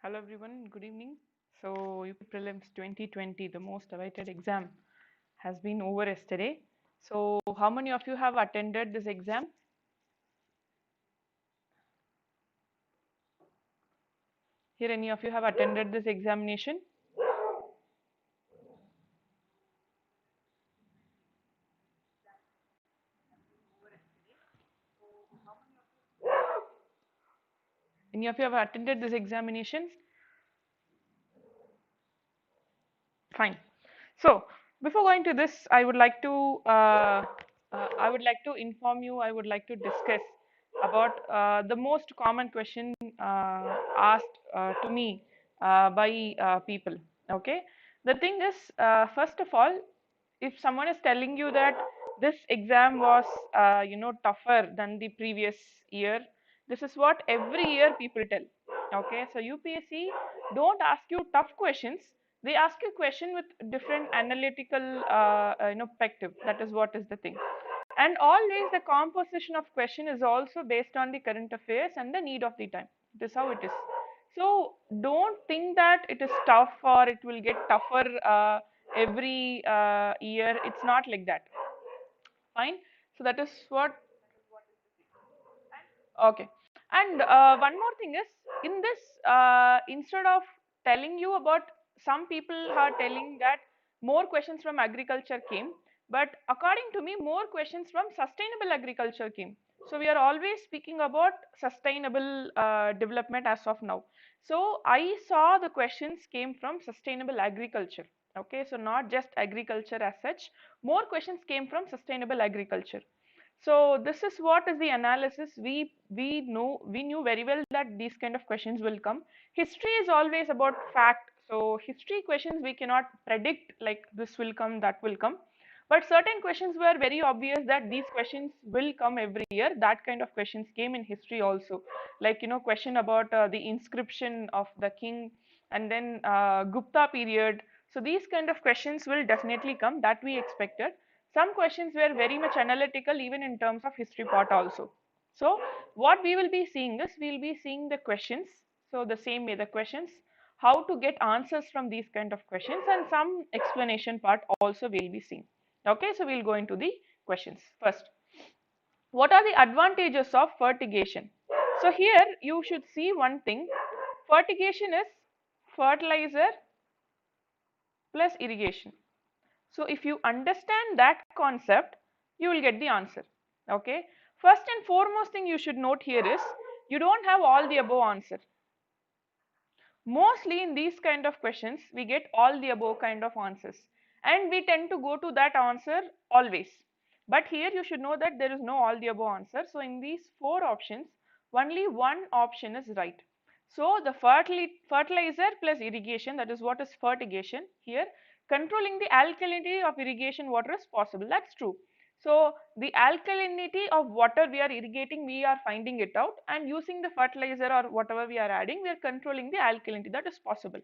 Hello everyone, good evening. So UP Prelims 2020, the most awaited exam, has been over yesterday. So how many of you have attended this exam? Here, any of you have attended this examination? Any of you have attended this examination? Fine. So before going to this, I would like to inform you. I would like to discuss about the most common question asked to me by people. Okay. The thing is, first of all, if someone is telling you that this exam was, tougher than the previous year, this is what every year people tell. Okay. So UPSC don't ask you tough questions, they ask you a question with different analytical perspective. That is what is the thing. And always the composition of question is also based on the current affairs and the need of the time. This is how it is. So don't think that it is tough or it will get tougher every year. It's not like that. Fine. So that is what. Okay. And one more thing is, in this, instead of telling you about, some people are telling that more questions from agriculture came, but according to me, more questions from sustainable agriculture came. So we are always speaking about sustainable development as of now. So I saw the questions came from sustainable agriculture. Okay, so not just agriculture as such, more questions came from sustainable agriculture. So this is what is the analysis. We knew very well that these kind of questions will come. History is always about fact. So history questions we cannot predict like this will come, that will come. But certain questions were very obvious that these questions will come every year. That kind of questions came in history also. Like question about the inscription of the king, and then Gupta period. So these kind of questions will definitely come, that we expected. Some questions were very much analytical even in terms of history part also. So what we will be seeing is, we will be seeing the questions. So the same way the questions, how to get answers from these kind of questions, and some explanation part also we will be seeing. Okay, so we will go into the questions first. What are the advantages of fertigation? So here you should see one thing. Fertigation is fertilizer plus irrigation. So if you understand that concept, you will get the answer. Okay. First and foremost thing you should note here is, you don't have all the above answer. Mostly in these kind of questions, we get all the above kind of answers, and we tend to go to that answer always. But here you should know that there is no all the above answer. So in these four options, only one option is right. So the fertilizer plus irrigation, that is what is fertigation here. Controlling the alkalinity of irrigation water is possible. That's true. So the alkalinity of water we are irrigating, we are finding it out, and using the fertilizer or whatever we are adding, we are controlling the alkalinity. That is possible.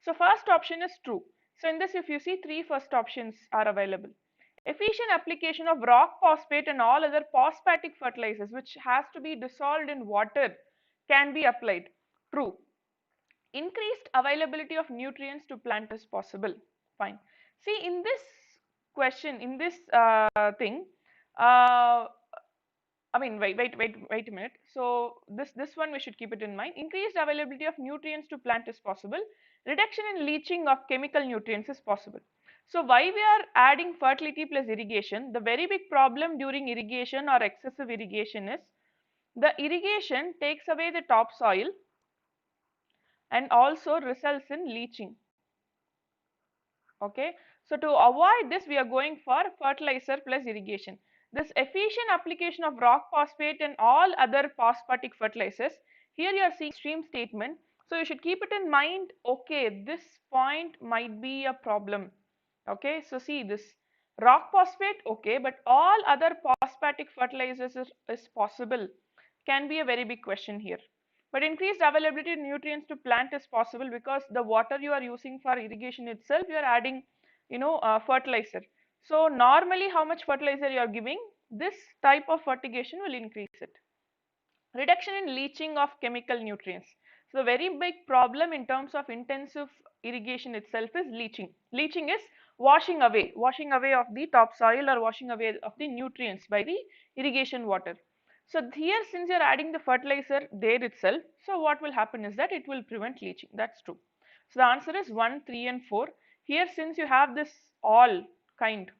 So first option is true. So in this, if you see, three first options are available. Efficient application of rock phosphate and all other phosphatic fertilizers which has to be dissolved in water can be applied. True. Increased availability of nutrients to plant is possible. Fine. See, in this question, in this thing, uh, wait a minute. So this one we should keep it in mind. Increased availability of nutrients to plant is possible. Reduction in leaching of chemical nutrients is possible. So why we are adding fertility plus irrigation? The very big problem during irrigation or excessive irrigation is, the irrigation takes away the topsoil and also results in leaching. Okay, so to avoid this, we are going for fertilizer plus irrigation. This efficient application of rock phosphate and all other phosphatic fertilizers, here you are seeing extreme statement, so you should keep it in mind. Okay, this point might be a problem. Okay, so see this rock phosphate, okay, but all other phosphatic fertilizers is possible, can be a very big question here. But increased availability of nutrients to plant is possible, because the water you are using for irrigation itself, you are adding, fertilizer. So normally how much fertilizer you are giving, this type of fertigation will increase it. Reduction in leaching of chemical nutrients. So the very big problem in terms of intensive irrigation itself is leaching. Leaching is washing away of the topsoil or washing away of the nutrients by the irrigation water. So here, since you are adding the fertilizer there itself, so what will happen is that it will prevent leaching. That's true. So the answer is 1, 3 and 4. Here, since you have this all kind,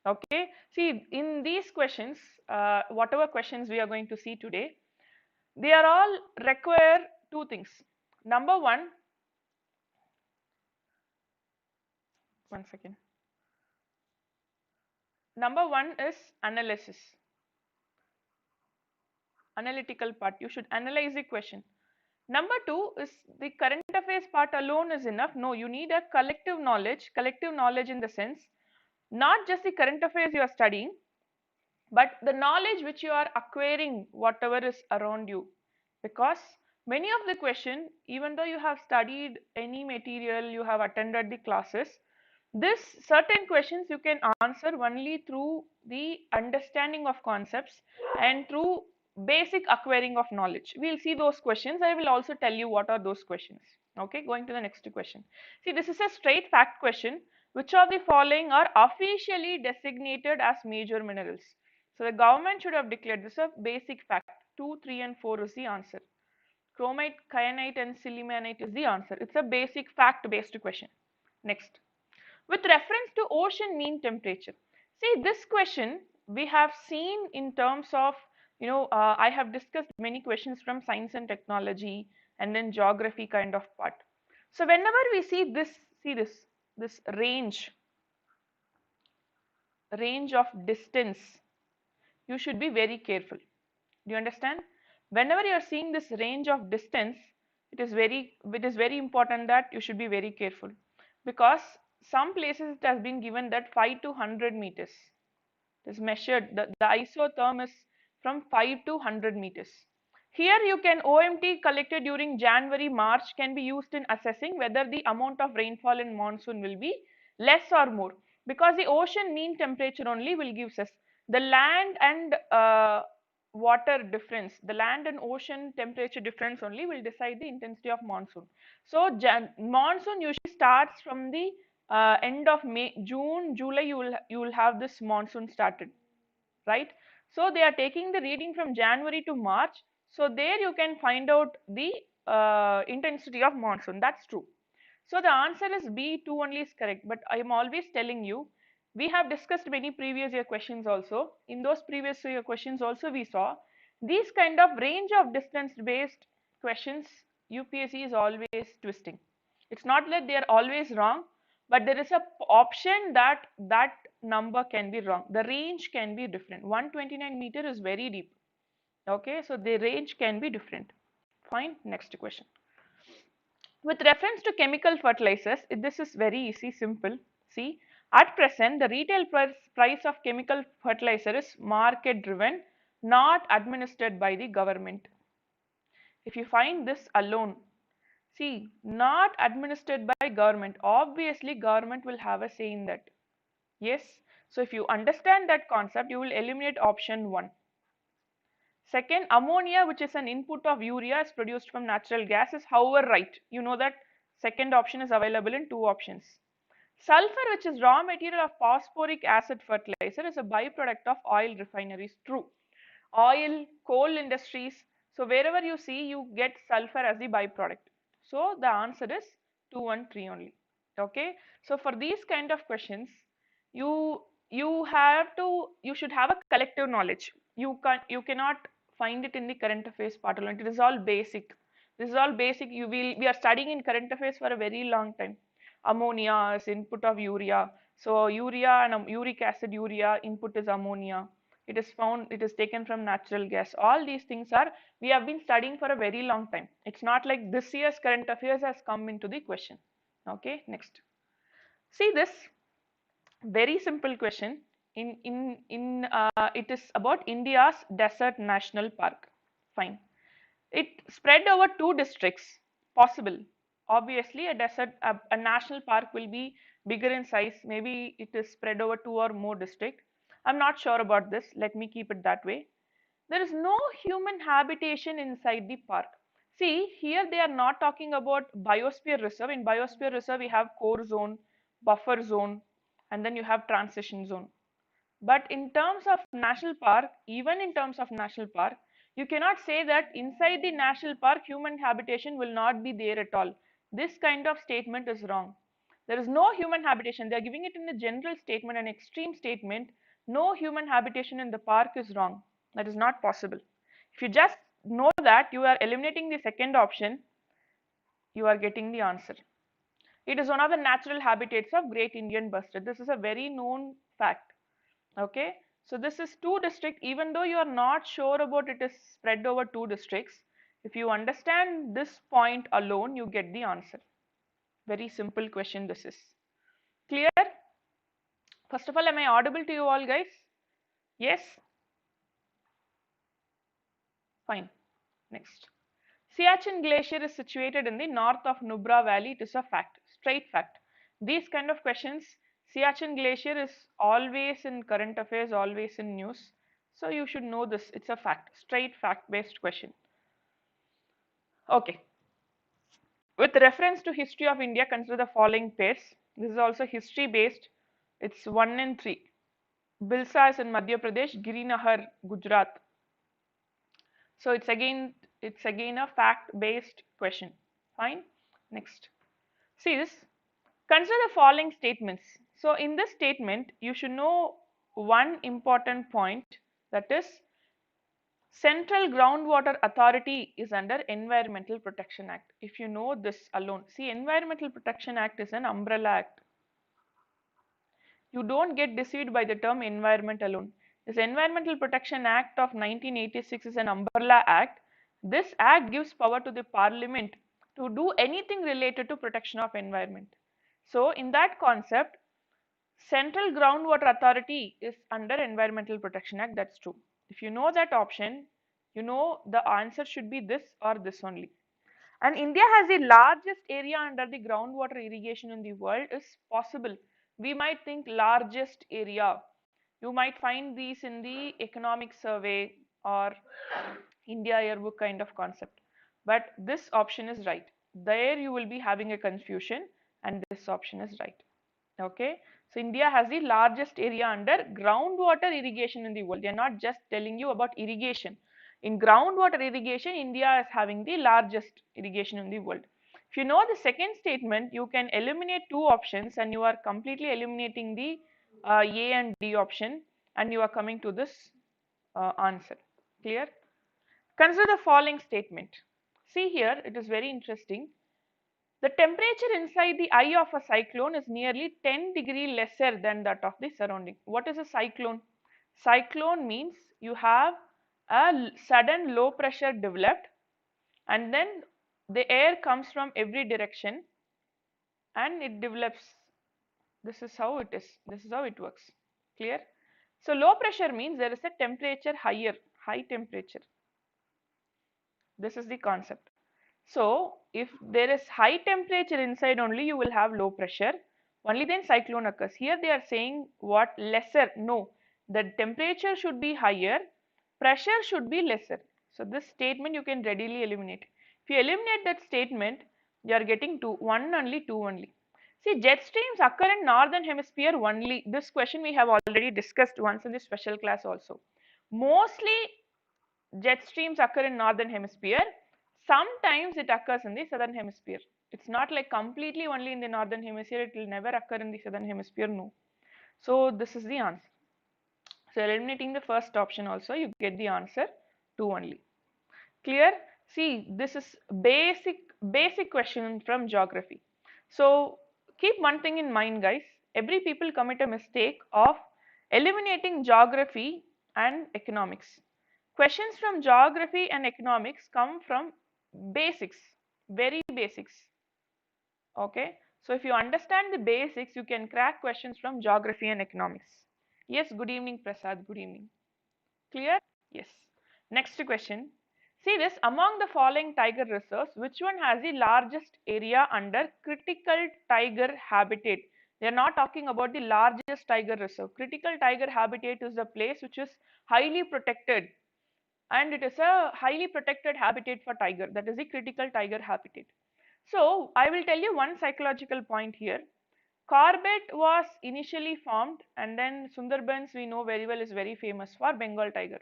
okay, see in these questions, whatever questions we are going to see today, they are all require two things. Number one second. Number one is analytical part. You should analyze the question. Number two is the current affairs part alone is enough. No, you need a collective knowledge in the sense, not just the current affairs you are studying, but the knowledge which you are acquiring whatever is around you. Because many of the question, even though you have studied any material, you have attended the classes, this certain questions you can answer only through the understanding of concepts and through basic acquiring of knowledge. We'll see those questions. I will also tell you what are those questions. Okay, going to the next question. See, this is a straight fact question. Which of the following are officially designated as major minerals? So the government should have declared this a basic fact. 2, 3 and 4 is the answer. Chromite, kyanite and sillimanite is the answer. It's a basic fact based question. Next. With reference to ocean mean temperature. See, this question we have seen in terms of, I have discussed many questions from science and technology and then geography kind of part. So whenever we see this range of distance, you should be very careful. Do you understand? Whenever you are seeing this range of distance, it is very important that you should be very careful, because some places it has been given that 5 to 100 meters. It is measured, the isotherm is from 5 to 100 meters. Here you can OMT collected during January, March can be used in assessing whether the amount of rainfall in monsoon will be less or more, because the ocean mean temperature only will give us the land and water difference, the land and ocean temperature difference only will decide the intensity of monsoon. So monsoon usually starts from the end of May, June, July, you will have this monsoon started, right? So they are taking the reading from January to March. So there you can find out the intensity of monsoon. That's true. So the answer is B, 2 only is correct. But I am always telling you, we have discussed many previous year questions also. In those previous year questions also we saw these kind of range of distance based questions. UPSC is always twisting. It's not that they are always wrong, but there is a option that that number can be wrong. The range can be different. 129 meter is very deep. Okay, so the range can be different. Fine. Next question. With reference to chemical fertilizers, this is very easy, simple. See, at present, the retail price of chemical fertilizer is market driven, not administered by the government. If you find this alone, see, not administered by government, obviously government will have a say in that. Yes. So if you understand that concept, you will eliminate option 1. Second, ammonia, which is an input of urea, is produced from natural gas, is however right. You know that second option is available in 2 options. Sulfur, which is raw material of phosphoric acid fertilizer, is a byproduct of oil refineries. True. Oil, coal industries. So wherever you see, you get sulfur as the byproduct. So the answer is 2 and 3 only. Okay. So for these kind of questions, you you should have a collective knowledge. You cannot find it in the current affairs part alone. It is all basic. This is all basic. We are studying in current affairs for a very long time. Ammonia is input of urea. So urea and uric acid, urea input is ammonia. It is taken from natural gas. All these things are, we have been studying for a very long time. It's not like this year's current affairs has come into the question. Okay, next. See this very simple question. It is about India's desert national park. Fine. It spread over 2 districts. Possible. Obviously, a national park will be bigger in size. Maybe it is spread over 2 or more districts. I'm not sure about this. Let me keep it that way. There is no human habitation inside the park. See, here they are not talking about biosphere reserve. In biosphere reserve, we have core zone, buffer zone, and then you have transition zone. But in terms of national park, even in terms of national park, you cannot say that inside the national park, human habitation will not be there at all. This kind of statement is wrong. There is no human habitation. They are giving it in a general statement, an extreme statement. No human habitation in the park is wrong. That is not possible. If you just know that, you are eliminating the second option, you are getting the answer. It is one of the natural habitats of Great Indian Bustard. This is a very known fact. Okay, so this is two districts. Even though you are not sure about it is spread over two districts, if you understand this point alone, you get the answer. Very simple question this is. Clear? First of all, am I audible to you all, guys? Yes? Fine. Next. Siachen Glacier is situated in the north of Nubra Valley. It is a fact, straight fact. These kind of questions, Siachen Glacier is always in current affairs, always in news. So you should know this. It's a fact, straight fact based question. Okay. With reference to history of India, consider the following pairs. This is also history based. It's 1 and 3. Bilsa is in Madhya Pradesh, Girinahar, Gujarat. So it's again a fact based question. Fine. Next. See this. Consider the following statements. So in this statement, you should know one important point, that is Central Groundwater Authority is under Environmental Protection Act. If you know this alone, see, Environmental Protection Act is an umbrella act. You don't get deceived by the term environment alone. This Environmental Protection Act of 1986 is an umbrella act. This act gives power to the Parliament to do anything related to protection of environment. So in that concept, Central Groundwater Authority is under Environmental Protection Act. That's true. If you know that option, you know the answer should be this or this only. And India has the largest area under the groundwater irrigation in the world is possible. We might think largest area. You might find these in the economic survey or India yearbook kind of concept. But this option is right. There you will be having a confusion and this option is right. Okay. So India has the largest area under groundwater irrigation in the world. They are not just telling you about irrigation. In groundwater irrigation, India is having the largest irrigation in the world. If you know the second statement, you can eliminate two options and you are completely eliminating the A and D option and you are coming to this answer. Clear? Consider the following statement. See here, it is very interesting. The temperature inside the eye of a cyclone is nearly 10 degrees lesser than that of the surrounding. What is a cyclone? Cyclone means you have a sudden low pressure developed and then the air comes from every direction and it develops. This is how it is. This is how it works. Clear? So low pressure means there is a temperature higher, high temperature. This is the concept. So if there is high temperature inside only, you will have low pressure. Only then cyclone occurs. Here they are saying what? Lesser. No, the temperature should be higher, pressure should be lesser. So this statement you can readily eliminate. If you eliminate that statement, you are getting one only, two only. See, jet streams occur in northern hemisphere only. This question we have already discussed once in the special class also. Mostly jet streams occur in northern hemisphere. Sometimes it occurs in the southern hemisphere. It's not like completely only in the northern hemisphere. It will never occur in the southern hemisphere. No. So this is the answer. So eliminating the first option also, you get the answer 2 only. Clear? See, this is basic question from geography. So keep one thing in mind, guys. Every people commit a mistake of eliminating geography and economics. Questions from geography and economics come from basics, very basics. Okay. So if you understand the basics, you can crack questions from geography and economics. Yes, good evening, Prasad. Good evening. Clear? Yes. Next question. See this, among the following tiger reserves, which one has the largest area under critical tiger habitat? They are not talking about the largest tiger reserve. Critical tiger habitat is the place which is highly protected. and it is a highly protected habitat for tiger, that is the critical tiger habitat. So I will tell you one psychological point here. Corbett was initially formed, and then Sundarbans we know very well is very famous for Bengal tiger.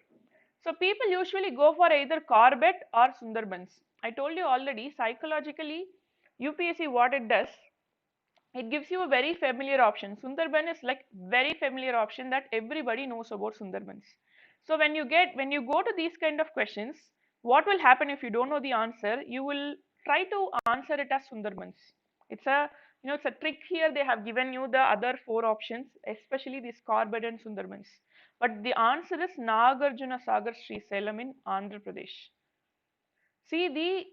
So people usually go for either Corbett or Sundarbans. I told you already, psychologically, UPSC what it does, it gives you a very familiar option. Sundarban is like very familiar option that everybody knows about Sundarbans. So when you go to these kind of questions, what will happen if you don't know the answer? You will try to answer it as Sundarbans. It's a it's a trick here. They have given you the other four options, especially this Corbett and Sundarbans. But the answer is Nagarjuna Sagar Sri Salem in Andhra Pradesh. See,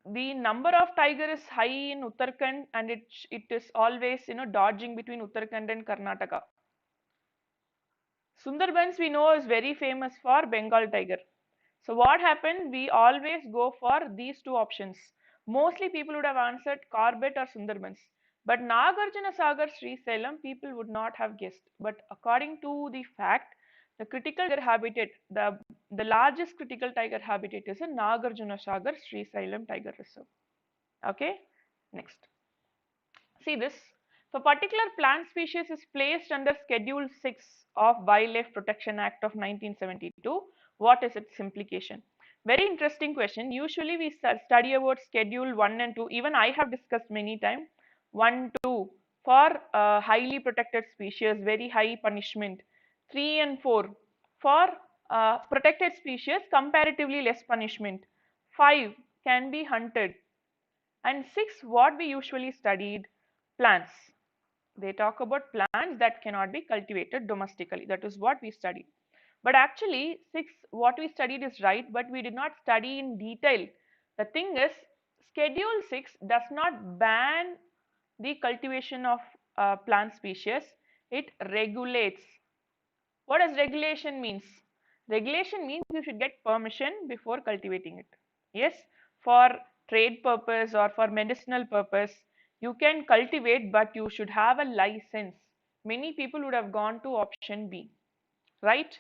the number of tiger is high in Uttarakhand, and it is always dodging between Uttarakhand and Karnataka. Sundarbans we know is very famous for Bengal tiger. So what happened? We always go for these two options. Mostly people would have answered Corbett or Sundarbans. But Nagarjuna Sagar Sri Salem people would not have guessed. But according to the fact, the critical tiger habitat, the largest critical tiger habitat is in Nagarjuna Sagar Sri Salem Tiger Reserve. Okay, next. See this. If a particular plant species is placed under Schedule 6 of Wildlife Protection Act of 1972, what is its implication? Very interesting question. Usually we study about Schedule 1 and 2. Even I have discussed many times. 1, 2 for highly protected species, very high punishment. 3 and 4 for protected species, comparatively less punishment. 5 can be hunted. And 6, what we usually studied, plants. They talk about plants that cannot be cultivated domestically. That is what we studied. But actually 6, what we studied is right, but we did not study in detail. The thing is, Schedule 6 does not ban the cultivation of plant species. It regulates. What does regulation means? Regulation means you should get permission before cultivating it. Yes, for trade purpose or for medicinal purpose, you can cultivate, but you should have a license. Many people would have gone to option B, right?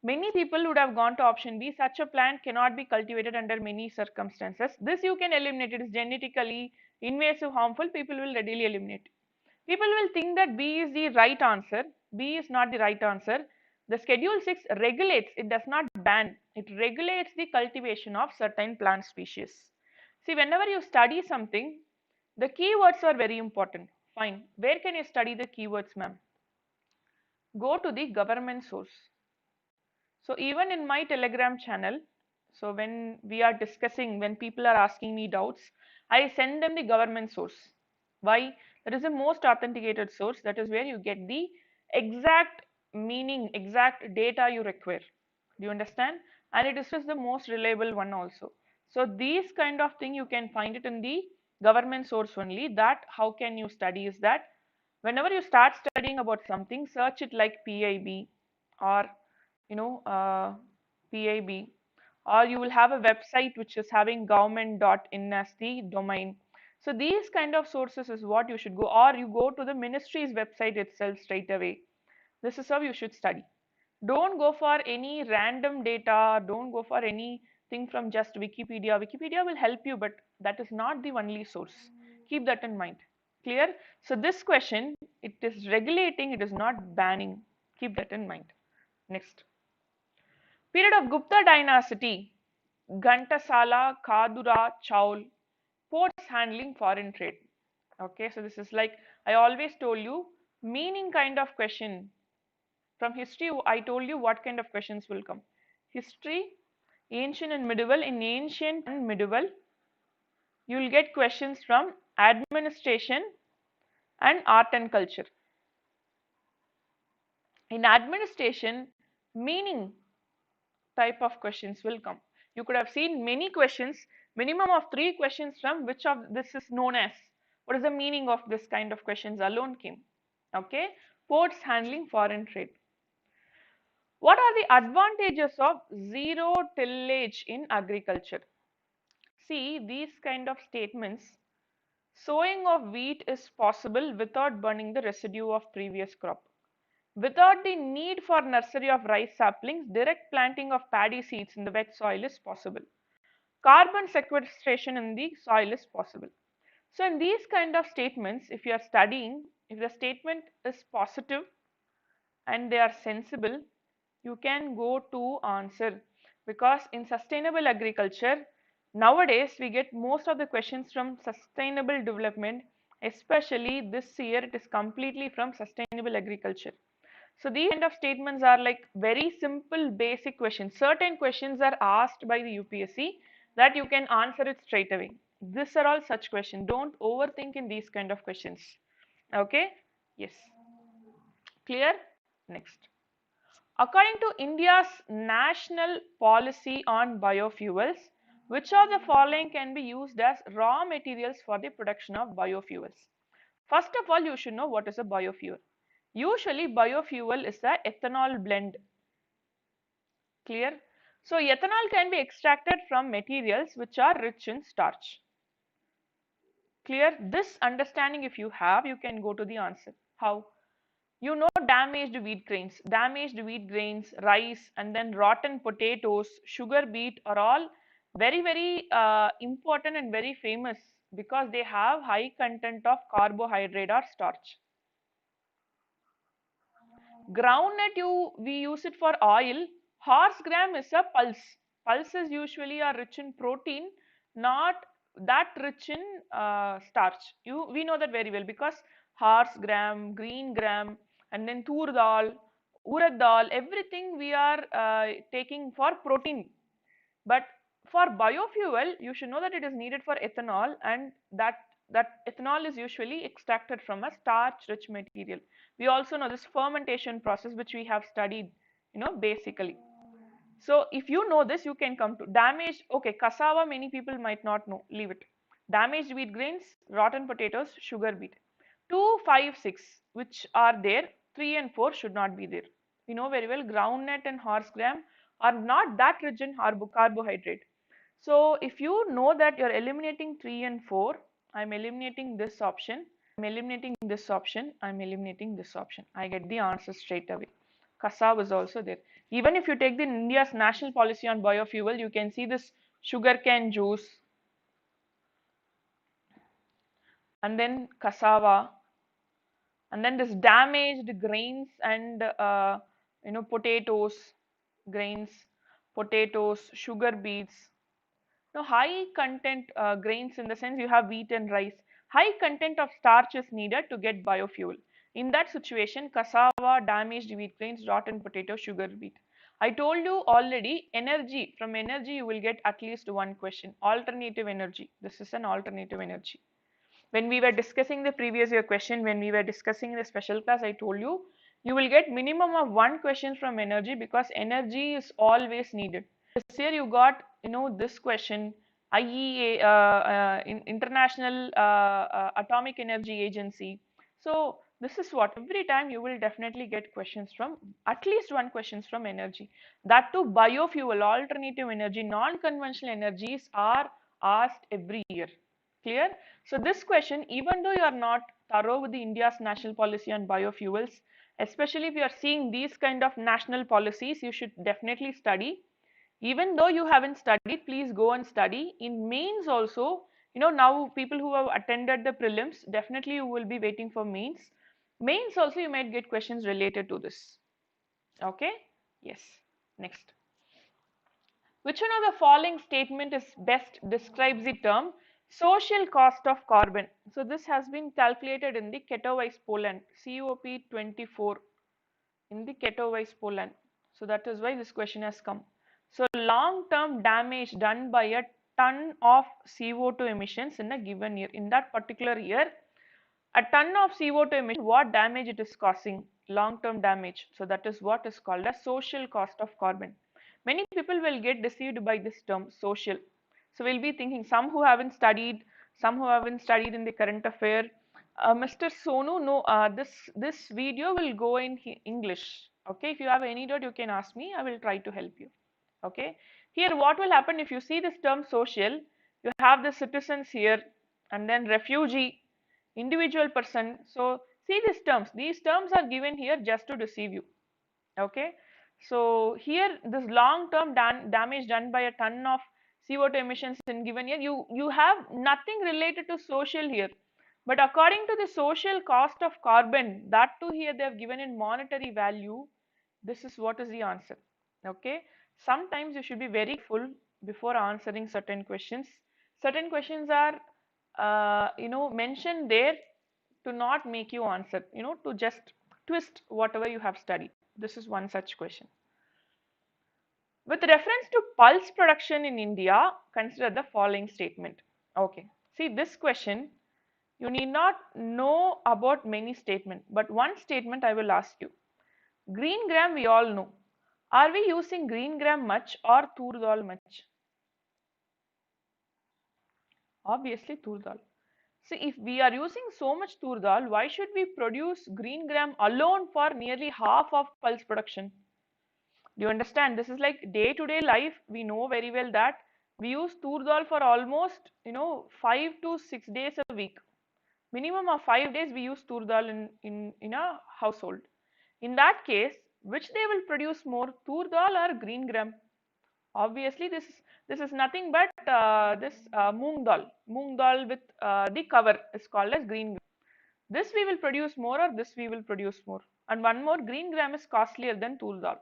Many people would have gone to option B. Such a plant cannot be cultivated under many circumstances. This you can eliminate. It is genetically invasive, harmful. People will readily eliminate. People will think that B is the right answer. B is not the right answer. The Schedule 6 regulates, it does not ban. It regulates the cultivation of certain plant species. See, whenever you study something, the keywords are very important. Fine. Where can you study the keywords, ma'am? Go to the government source. So even in my Telegram channel, so when we are discussing, when people are asking me doubts, I send them the government source. Why? That is the most authenticated source. That is where you get the exact meaning, exact data you require. Do you understand? And it is just the most reliable one also. So these kind of thing you can find it in the government source only. That how can you study is that whenever you start studying about something, search it like PIB or you know uh, PIB, or you will have a website which is having government.in as the domain. So these kind of sources is what you should go, or you go to the ministry's website itself straight away. This is how you should study. Don't go for any random data, don't go for anything from just Wikipedia. Wikipedia will help you, but that is not the only source. Keep that in mind. Clear? So this question, it is regulating, it is not banning. Keep that in mind. Next. Period of Gupta dynasty, Ghantasala, Kadura, Chaul, ports handling foreign trade. Okay, so this is like I always told you, meaning kind of question. From history, I told you what kind of questions will come. History, ancient and medieval. In ancient and medieval, you will get questions from administration and art and culture. In administration, meaning type of questions will come. You could have seen many questions, minimum of 3 questions from which of this is known as. What is the meaning of this kind of questions alone came. Okay, ports handling foreign trade. What are the advantages of zero tillage in agriculture? See, these kind of statements, sowing of wheat is possible without burning the residue of previous crop. Without the need for nursery of rice saplings, direct planting of paddy seeds in the wet soil is possible. Carbon sequestration in the soil is possible. So in these kind of statements, if you are studying, if the statement is positive and they are sensible, you can go to answer, because in sustainable agriculture nowadays we get most of the questions from sustainable development, especially this year it is completely from sustainable agriculture. So these kind of statements are like very simple basic questions. Certain questions are asked by the UPSC that you can answer it straight away. These are all such questions. Don't overthink in these kind of questions. Okay? Yes. Clear? Next. According to India's national policy on biofuels, which of the following can be used as raw materials for the production of biofuels? First of all, you should know what is a biofuel. Usually, biofuel is the ethanol blend. Clear? So, ethanol can be extracted from materials which are rich in starch. Clear? This understanding if you have, you can go to the answer. How? You know damaged wheat grains, rice, and then rotten potatoes, sugar beet are all very important and very famous because they have high content of carbohydrate or starch. Groundnut we use it for oil. Horse gram is a pulse. Pulses usually are rich in protein, not that rich in starch. We know that very well because horse gram, green gram, and then tur dal, urad dal, everything we are taking for protein. But for biofuel, you should know that it is needed for ethanol, and that ethanol is usually extracted from a starch-rich material. We also know this fermentation process, which we have studied, basically. So if you know this, you can come to damaged. Okay, cassava, many people might not know. Leave it. Damaged wheat grains, rotten potatoes, sugar beet. 2, 5, 6, which are there. 3 and 4 should not be there. We know very well groundnut and horse gram are not that rich in carbohydrate. So if you know that you're eliminating 3 and 4, I'm eliminating this option. I'm eliminating this option. I'm eliminating this option. I get the answer straight away. Kasa was also there. Even if you take the India's national policy on biofuel, you can see this sugarcane juice and then cassava and then this damaged grains and potatoes, grains, potatoes, sugar beets. Now, high content grains in the sense you have wheat and rice. High content of starch is needed to get biofuel. In that situation, cassava, damaged wheat grains, rotten potato, sugar beet. I told you already, energy. From energy, you will get at least one question. Alternative energy. This is an alternative energy. When we were discussing the previous year question, when we were discussing the special class, I told you, you will get minimum of one question from energy because energy is always needed. This year you got, this question, IEA, International Atomic Energy Agency. So this is what, every time you will definitely get questions from, at least one questions from energy. That too, biofuel, alternative energy, non-conventional energies are asked every year. Clear? So this question, even though you are not thorough with the India's national policy on biofuels, especially if you are seeing these kind of national policies, you should definitely study. Even though you haven't studied, please go and study. In mains also, now people who have attended the prelims, definitely you will be waiting for mains. Mains also you might get questions related to this. Okay? Yes. Next. Which one of the following statement is best describes the term social cost of carbon? So this has been calculated in the Katowice, Poland, COP24 in the Katowice, Poland. So that is why this question has come. So long-term damage done by a ton of CO2 emissions in a given year. In that particular year, a ton of CO2 emission, what damage it is causing? Long-term damage. So that is what is called as social cost of carbon. Many people will get deceived by this term social. So we'll be thinking some who haven't studied, some who haven't studied in the current affair. Mr. Sonu, no, this video will go in English. Okay, if you have any doubt, you can ask me. I will try to help you. Okay, here what will happen if you see this term social? You have the citizens here, and then refugee, individual person. So See these terms are given here just to deceive you. Okay, so here this long term damage done by a ton of CO2 emissions in given year, you have nothing related to social here, but according to the social cost of carbon, that too here they have given in monetary value, this is what is the answer. Okay, sometimes you should be very full before answering certain questions. Certain questions are mentioned there to not make you answer, to just twist whatever you have studied. This is one such question. With reference to pulse production in India, consider the following statement. Okay, see this question, you need not know about many statements, but one statement I will ask you. Green gram we all know. Are we using green gram much or tur dal much? Obviously tur dal. See, if we are using so much tur dal, why should we produce green gram alone for nearly half of pulse production? Do you understand? This is like day-to-day life. We know very well that we use tur dal for almost 5 to 6 days a week. Minimum of 5 days we use tur dal in a household. In that case, which they will produce more, tur dal or green gram? Obviously, this is nothing but this moong dal with the cover is called as green gram. This we will produce more, or this we will produce more. And one more, green gram is costlier than tur dal.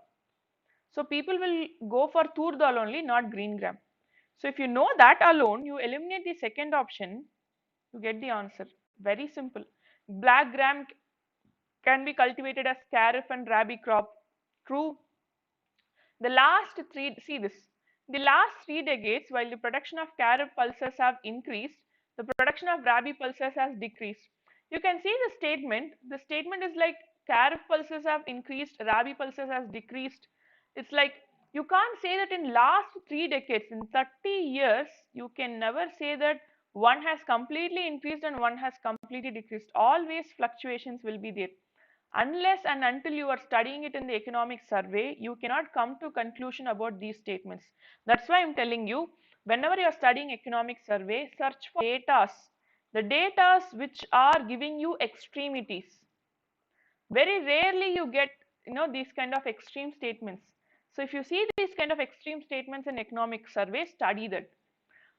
So people will go for tur dal only, not green gram. So if you know that alone, you eliminate the second option, you get the answer. Very simple. Black gram can be cultivated as kharif and rabi crop. True. The last three, see this, the last 3 decades, while the production of kharif pulses have increased, the production of rabi pulses has decreased. You can see the statement. The statement is like kharif pulses have increased, rabi pulses has decreased. It's like you can't say that in last 3 decades, in 30 years, you can never say that one has completely increased and one has completely decreased. Always fluctuations will be there. Unless and until you are studying it in the economic survey, you cannot come to conclusion about these statements. That's why I'm telling you, whenever you are studying economic survey, search for datas, the datas which are giving you extremities. Very rarely you get these kind of extreme statements. So if you see these kind of extreme statements in economic survey, study that.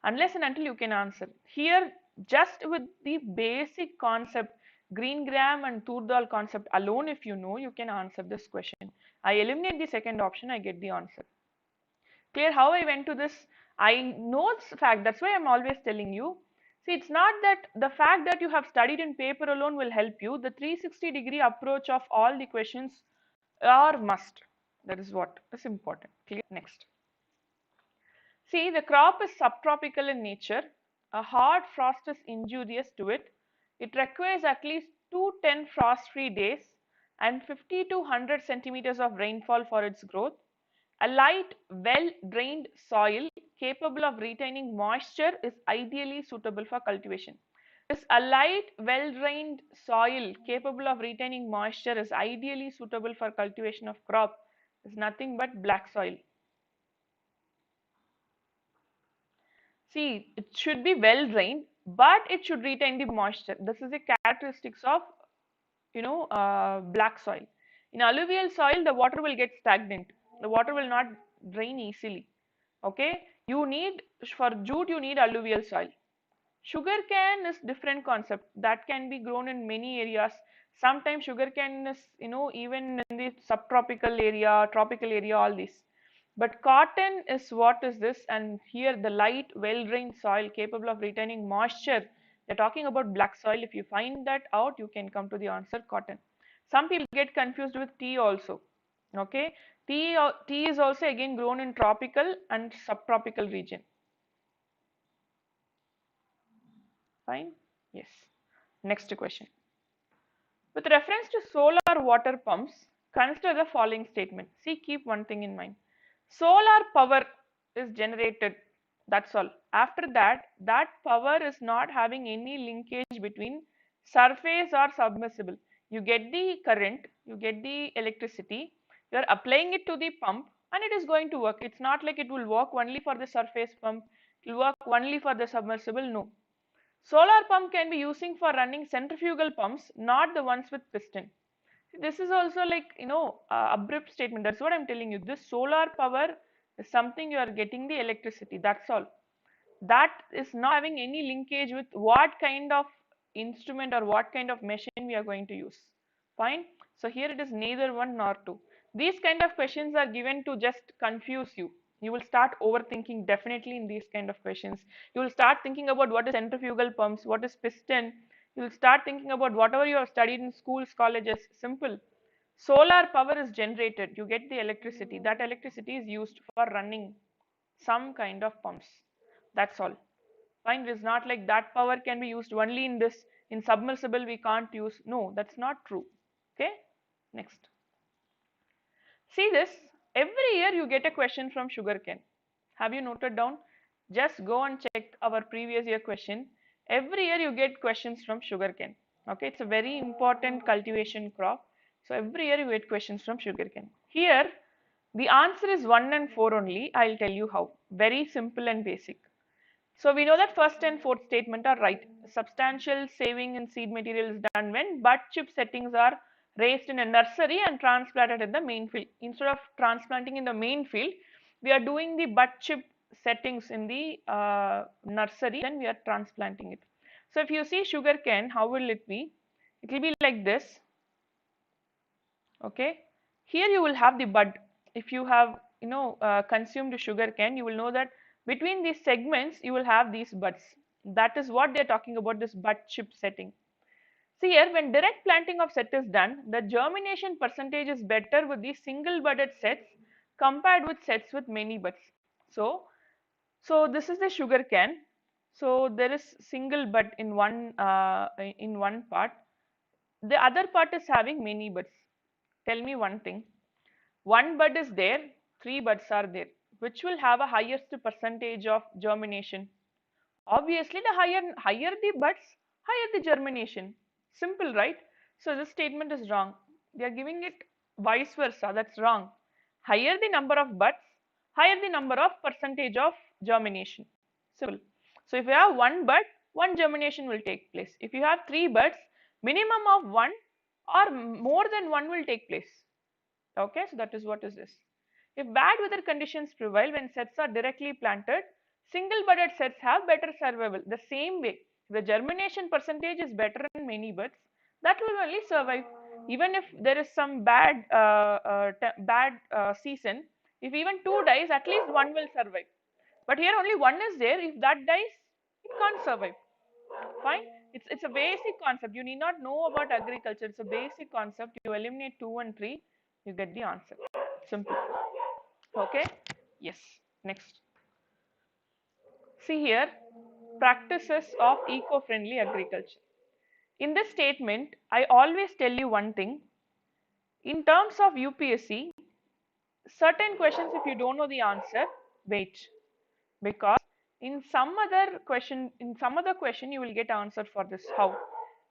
Unless and until you can answer. Here, just with the basic concept, green gram and tur dal concept alone, if you know, you can answer this question. I eliminate the second option, I get the answer. Clear how I went to this? I know this fact, that's why I'm always telling you. See, it's not that the fact that you have studied in paper alone will help you. The 360-degree approach of all the questions are must. That is what is important. Clear? Next. See, the crop is subtropical in nature. A hard frost is injurious to it. It requires at least 210 frost-free days and 50 to 100 centimeters of rainfall for its growth. A light, well-drained soil capable of retaining moisture is ideally suitable for cultivation. This a light, well-drained soil capable of retaining moisture is ideally suitable for cultivation of crop. Is nothing but black soil. See, it should be well drained, but it should retain the moisture. This is the characteristics of black soil. In alluvial soil, the water will get stagnant. The water will not drain easily. Okay, you need for jute you need alluvial soil. Sugarcane is different concept that can be grown in many areas. Sometimes sugarcane is even in the subtropical area, tropical area, all this. But cotton is what is this, and here the light, well-drained soil capable of retaining moisture. They're talking about black soil. If you find that out, you can come to the answer cotton. Some people get confused with tea also. Okay, tea is also again grown in tropical and subtropical region. Fine. Yes. Next question. With reference to solar water pumps, consider the following statement. See, keep one thing in mind. Solar power is generated, that's all. After that, that power is not having any linkage between surface or submersible. You get the current, you get the electricity, you are applying it to the pump and it is going to work. It's not like it will work only for the surface pump, it will work only for the submersible, no. Solar pump can be using for running centrifugal pumps, not the ones with piston. This is also like, abrupt statement. That's what I'm telling you. This solar power is something you are getting the electricity. That's all. That is not having any linkage with what kind of instrument or what kind of machine we are going to use. Fine. So here it is neither one nor two. These kind of questions are given to just confuse you. You will start overthinking definitely in these kind of questions. You will start thinking about what is centrifugal pumps, what is piston. You will start thinking about whatever you have studied in schools, colleges. Simple. Solar power is generated. You get the electricity. That electricity is used for running some kind of pumps. That's all. Fine. It is not like that power can be used only in this. In submersible we can't use. No, that's not true. Okay. Next. See this. Every year you get a question from sugarcane. Have you noted down? Just go and check our previous year question. Every year you get questions from sugarcane. Okay. It's a very important cultivation crop. So every year you get questions from sugarcane. Here the answer is 1 and 4 only. I'll tell you how. Very simple and basic. So we know that first and fourth statement are right. Substantial saving in seed material is done when bud chip settings are raised in a nursery and transplanted in the main field. Instead of transplanting in the main field, we are doing the bud chip settings in the nursery, then we are transplanting it. So if you see sugarcane, how will it be? It will be like this. Okay. Here you will have the bud. If you have consumed sugarcane, you will know that between these segments you will have these buds. That is what they are talking about, this bud chip setting. See here, when direct planting of set is done, the germination percentage is better with the single budded sets compared with sets with many buds. So this is the sugarcane. So there is single bud in one part. The other part is having many buds. Tell me one thing. One bud is there, three buds are there. Which will have a highest percentage of germination? Obviously, the higher the buds, higher the germination. Simple, right? So this statement is wrong. They are giving it vice versa. That's wrong. Higher the number of buds, higher the number of percentage of germination. Simple. So if you have one bud, one germination will take place. If you have three buds, minimum of one or more than one will take place. Okay, so that is what is this. If bad weather conditions prevail when sets are directly planted, single budded sets have better survival. The same way, the germination percentage is better in many buds, that will only survive. Even if there is some bad season, if even two dies, at least one will survive. But here only one is there. If that dies, it can't survive. Fine. It's a basic concept. You need not know about agriculture. It's a basic concept. You eliminate 2 and 3, you get the answer. Simple. Okay. Yes. Next. See here, practices of eco-friendly agriculture. In this statement, I always tell you one thing. In terms of UPSC, certain questions, if you don't know the answer, wait, because in some other question you will get answer for this. How?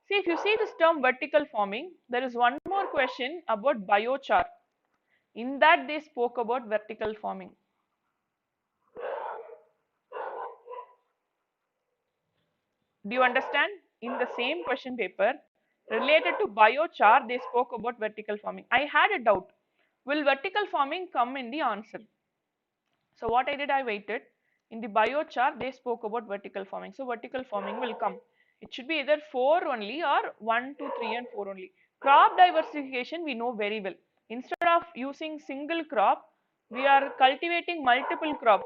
See, if you see this term vertical farming, there is one more question about biochar. In that they spoke about vertical farming. Do you understand? In the same question paper related to biochar, they spoke about vertical farming. I had a doubt. Will vertical farming come in the answer? So what I did, I waited. In the biochar, they spoke about vertical farming. So vertical farming will come. It should be either 4 only or 1, 2, 3 and 4 only. Crop diversification we know very well. Instead of using single crop, we are cultivating multiple crop.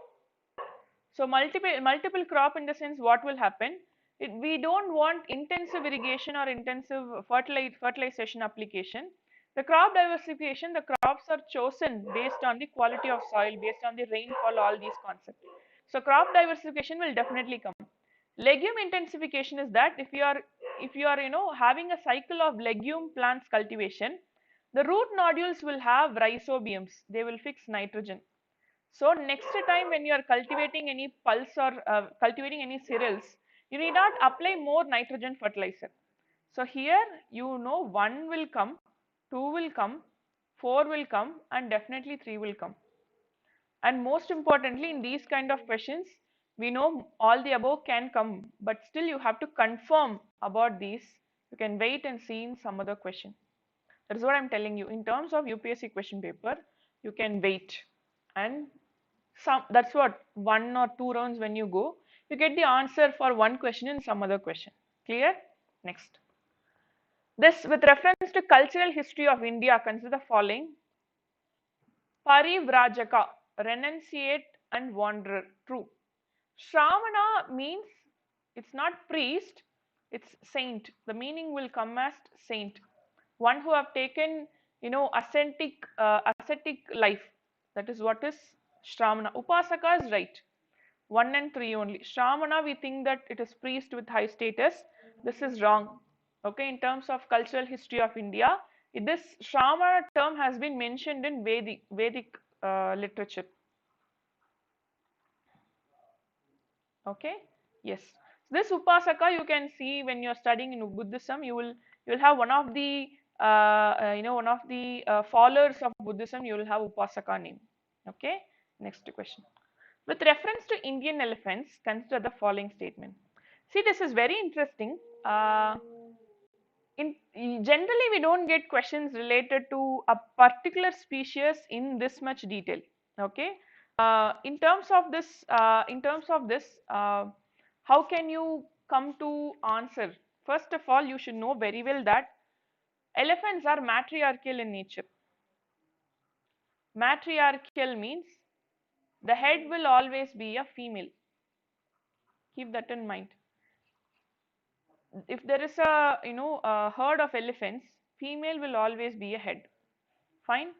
So multiple crop, in the sense what will happen? We don't want intensive irrigation or intensive fertilization application. The crop diversification, the crops are chosen based on the quality of soil, based on the rainfall, all these concepts. So crop diversification will definitely come. Legume intensification is that if you are having a cycle of legume plants cultivation, the root nodules will have rhizobiums. They will fix nitrogen. So next time when you are cultivating any pulse or cultivating any cereals, you need not apply more nitrogen fertilizer. So here one will come, two will come, four will come, and definitely three will come. And most importantly, in these kind of questions, We know all the above can come, but still you have to confirm about these. You can wait and see in some other question. That is what I'm telling you. In terms of UPSC question paper, you can wait, and that's what, 1 or 2 rounds when you go, you get the answer for one question in some other question. Clear? Next. This with reference to cultural history of India, consider the following. Parivrajaka, renunciate and wanderer. True. Shravana means it's not priest, it's saint. The meaning will come as saint. One who have taken, ascetic life. That is what is Shravana. Upasaka is right. 1 and 3 only. Shravana, we think that it is priest with high status. This is wrong. Okay, in terms of cultural history of India, this Shravana term has been mentioned in Vedic literature. Okay, yes. This Upasaka you can see when you are studying in Buddhism. You will have one of the followers of Buddhism. You will have Upasaka name. Okay. Next question. With reference to Indian elephants, consider the following statement. See, this is very interesting. Generally, we don't get questions related to a particular species in this much detail. Okay. In terms of this, how can you come to answer? First of all, you should know very well that elephants are matriarchal in nature. Matriarchal means the head will always be a female. Keep that in mind. If there is a herd of elephants, female will always be a head. Fine?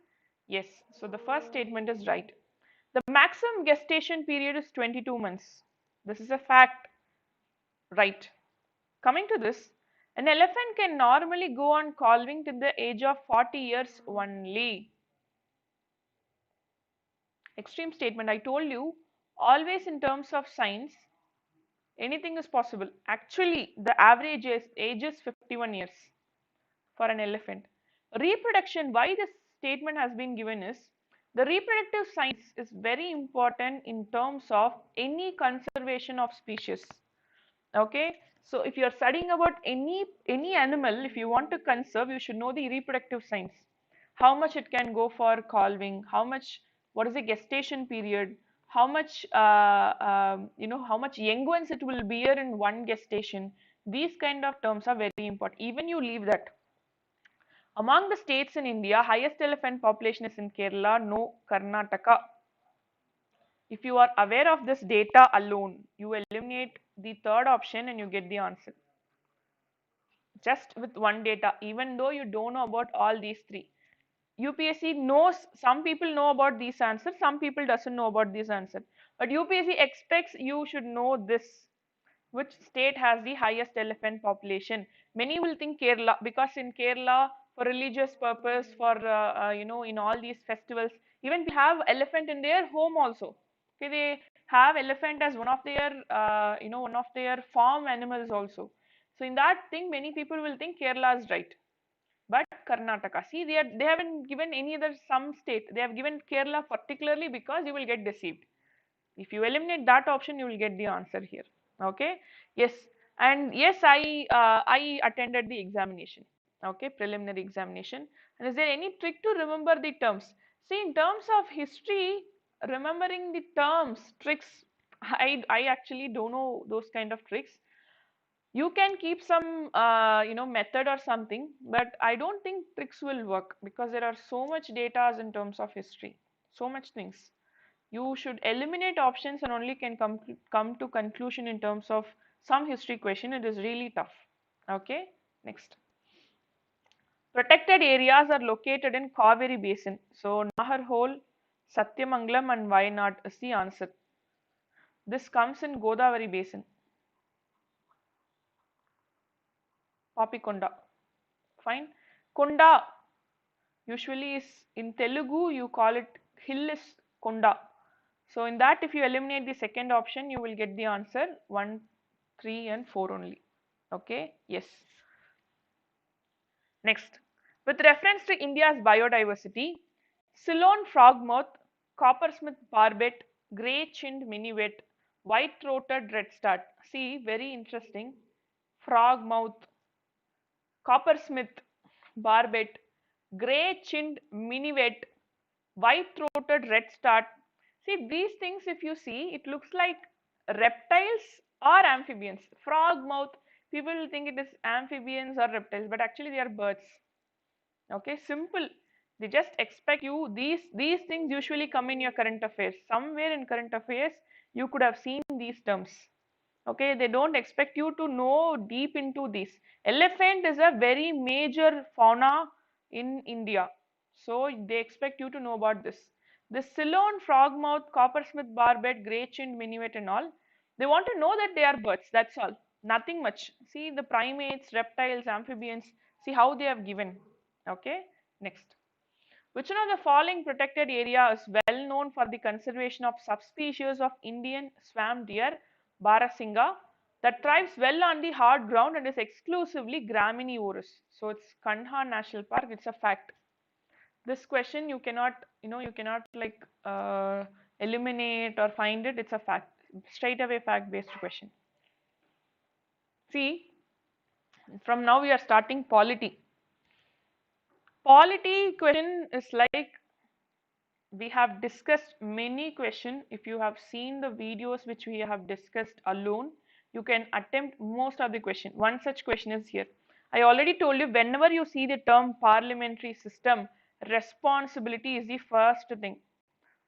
Yes. So the first statement is right. The maximum gestation period is 22 months. This is a fact. Right. Coming to this, an elephant can normally go on calving till the age of 40 years only. Extreme statement. I told you, always in terms of science, anything is possible. Actually, the average age is 51 years for an elephant. Reproduction, why this statement has been given is, the reproductive science is very important in terms of any conservation of species. Okay, so if you are studying about any animal, if you want to conserve, you should know the reproductive science. How much it can go for calving, what is the gestation period, how much young ones it will bear in one gestation. These kind of terms are very important. Even you leave that. Among the states in India, highest elephant population is in Kerala, no Karnataka. If you are aware of this data alone, you eliminate the third option and you get the answer. Just with one data, even though you don't know about all these three. UPSC knows, some people know about these answers, some people doesn't know about this answer. But UPSC expects you should know this. Which state has the highest elephant population? Many will think Kerala, because in Kerala, for religious purpose, for in all these festivals, even people have elephant in their home also. Okay, they have elephant as one of their farm animals also. So in that thing, many people will think Kerala is right. But Karnataka, see, they haven't given any other some state. They have given Kerala particularly because you will get deceived. If you eliminate that option, you will get the answer here. Okay. Yes. And yes, I attended the examination. Okay, preliminary examination. And is there any trick to remember the terms? See, in terms of history, remembering the terms, tricks, I actually don't know those kind of tricks. You can keep some method or something, but I don't think tricks will work, because there are so much data in terms of history, so much things. You should eliminate options and only can come to conclusion in terms of some history question. It is really tough. Okay, next. Protected areas are located in Cauvery basin. So Naharhole, Satyamangalam and Wayanad is the answer. This comes in Godavari basin. Papikonda. Fine. Konda usually is in Telugu, you call it hill is Konda. So in that, if you eliminate the second option, you will get the answer 1, 3 and 4 only. Okay, yes. Next, with reference to India's biodiversity, Ceylon frogmouth, Coppersmith barbet, grey-chinned minivet, white-throated redstart. See, very interesting. Frogmouth, Coppersmith, barbet, grey-chinned minivet, white-throated redstart. See, these things, if you see, it looks like reptiles or amphibians. Frogmouth, people will think it is amphibians or reptiles, but actually they are birds. Okay, simple. They just expect you, these things usually come in your current affairs. Somewhere in current affairs, you could have seen these terms. Okay, they don't expect you to know deep into this. Elephant is a very major fauna in India, so they expect you to know about this. The Ceylon, frogmouth, coppersmith, barbet, grey-chinned minivet and all, they want to know that they are birds, that's all, nothing much. See the primates, reptiles, amphibians, see how they have given. Okay, next. Which one of the following protected area is well known for the conservation of subspecies of Indian swamp deer, Barasingha, that thrives well on the hard ground and is exclusively graminivorous? So it's Kanha National Park. It's a fact. This question you cannot, you cannot like eliminate or find it. It's a fact. Straight away fact-based question. See, from now we are starting polity. Polity question is like, we have discussed many questions. If you have seen the videos which we have discussed alone, you can attempt most of the question. One such question is here. I already told you, whenever you see the term parliamentary system, responsibility is the first thing.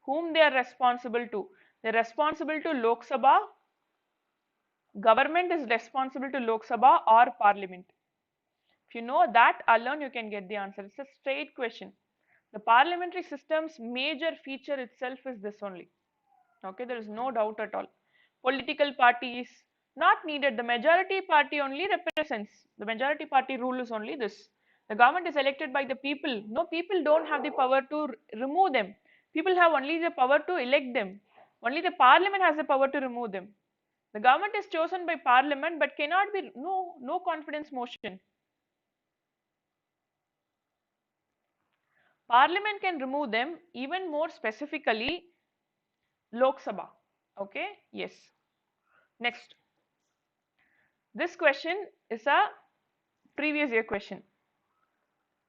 Whom they are responsible to? They are responsible to Lok Sabha. Government is responsible to Lok Sabha or parliament. If you know that alone, you can get the answer. It's a straight question. The parliamentary system's major feature itself is this only. Okay, there is no doubt at all. Political parties not needed. The majority party only represents. The majority party rule is only this. The government is elected by the people. No, people don't have the power to remove them. People have only the power to elect them. Only the parliament has the power to remove them. The government is chosen by parliament but cannot be, no confidence motion. Parliament can remove them, even more specifically Lok Sabha. Okay, yes. Next. This question is a previous year question.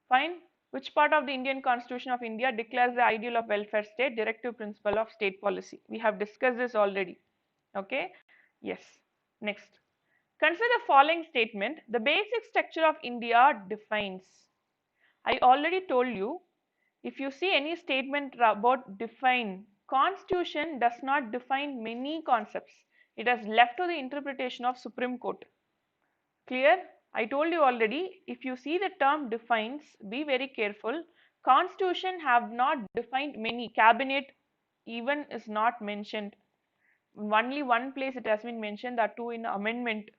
Fine. Which part of the Indian Constitution of India declares the ideal of welfare state, directive principle of state policy? We have discussed this already. Okay, yes. Next. Consider the following statement. The basic structure of India defines. I already told you, if you see any statement about define, Constitution does not define many concepts. It has left to the interpretation of Supreme Court. Clear? I told you already, if you see the term defines, be very careful. Constitution have not defined many. Cabinet even is not mentioned. Only one place it has been mentioned, that too in amendment.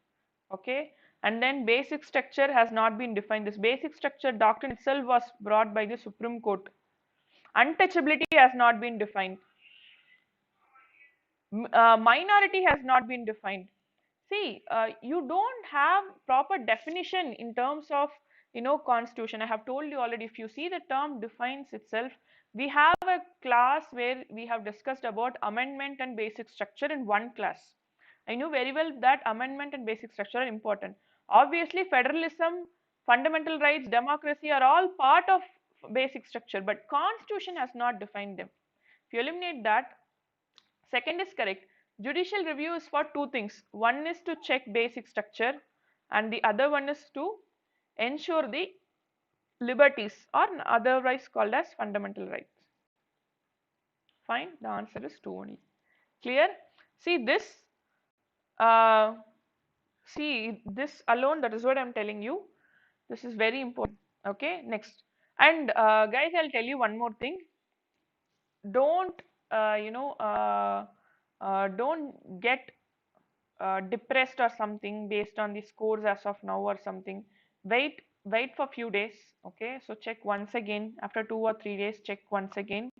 Okay, and then basic structure has not been defined. This basic structure doctrine itself was brought by the Supreme Court. Untouchability has not been defined. Minority has not been defined. See, you don't have proper definition in terms of, constitution. I have told you already, if you see the term defines itself, we have a class where we have discussed about amendment and basic structure in one class. I know very well that amendment and basic structure are important. Obviously, federalism, fundamental rights, democracy are all part of basic structure, but constitution has not defined them. If you eliminate that, second is correct. Judicial review is for two things. One is to check basic structure and the other one is to ensure the liberties, or otherwise called as fundamental rights. Fine, the answer is 2 only. Clear? See this, alone, that is what I am telling you. This is very important. Okay, next. And guys, I'll tell you one more thing. Don't don't get depressed or something based on the scores as of now or something. Wait for few days. Okay, so check once again after 2 or 3 days, check once again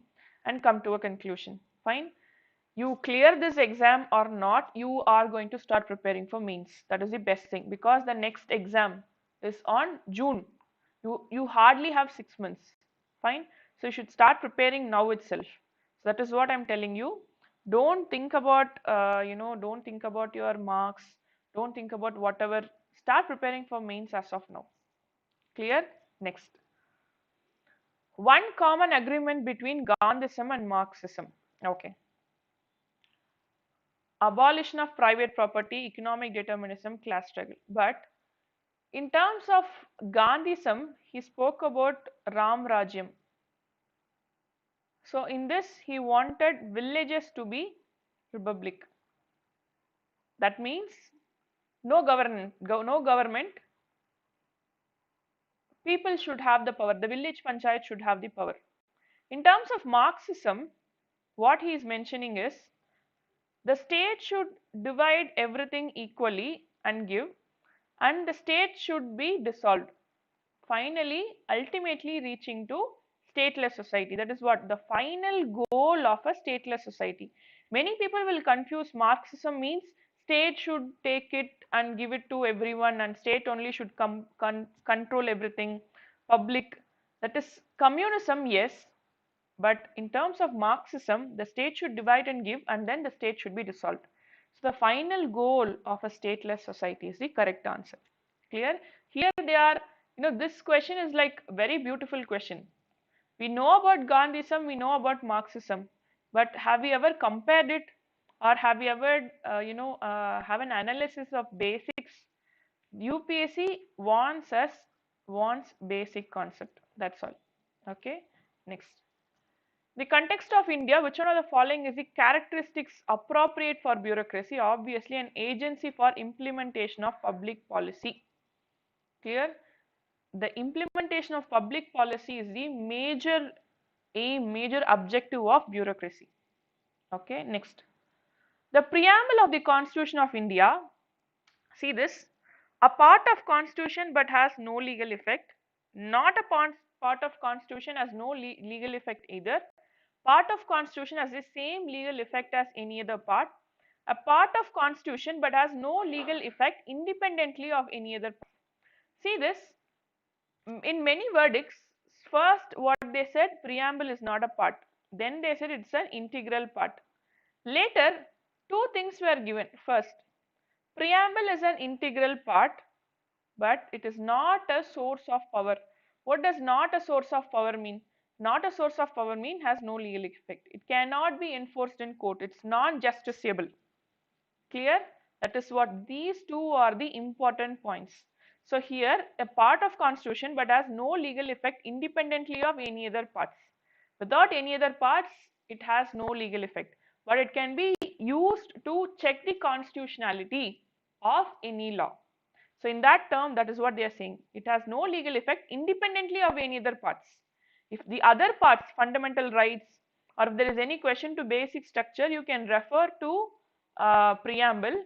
and come to a conclusion. Fine. You clear this exam or not, you are going to start preparing for mains. That is the best thing, because the next exam is on June. You hardly have 6 months. Fine. So you should start preparing now itself. So that is what I'm telling you. Don't think about, don't think about your marks. Don't think about whatever. Start preparing for mains as of now. Clear? Next. One common agreement between Gandhism and Marxism. Okay. Abolition of private property, economic determinism, class struggle. But in terms of Gandhism, he spoke about Ram Rajyam. So in this, he wanted villages to be republic. That means no government. People should have the power. The village panchayat should have the power. In terms of Marxism, what he is mentioning is the state should divide everything equally and give, and the state should be dissolved. Finally, ultimately reaching to stateless society. That is what the final goal of a stateless society. Many people will confuse Marxism means state should take it and give it to everyone, and state only should control everything, public. That is communism, yes, but in terms of Marxism, the state should divide and give, and then the state should be dissolved. So the final goal of a stateless society is the correct answer. Clear? Here they are, this question is like very beautiful question. We know about Gandhism, we know about Marxism, but have we ever compared it, or have we ever, have an analysis of basics? UPSC wants basic concept. That's all. Okay. Next. The context of India, which one of the following is the characteristics appropriate for bureaucracy? Obviously, an agency for implementation of public policy. Clear? The implementation of public policy is the major aim, major objective of bureaucracy. Okay, next. The preamble of the Constitution of India, see this, a part of Constitution but has no legal effect, not a part of Constitution has no legal effect either, part of Constitution has the same legal effect as any other part, a part of Constitution but has no legal effect independently of any other part. See this, in many verdicts, first what they said, preamble is not a part, then they said it's an integral part. Later, two things were given. First, preamble is an integral part, but it is not a source of power. What does not a source of power mean? Not a source of power mean has no legal effect. It cannot be enforced in court. It's non-justiciable. Clear? That is what these two are the important points. So here a part of Constitution but has no legal effect independently of any other parts. Without any other parts, it has no legal effect. But it can be used to check the constitutionality of any law. So in that term, that is what they are saying. It has no legal effect independently of any other parts. If the other parts, fundamental rights, or if there is any question to basic structure, you can refer to preamble,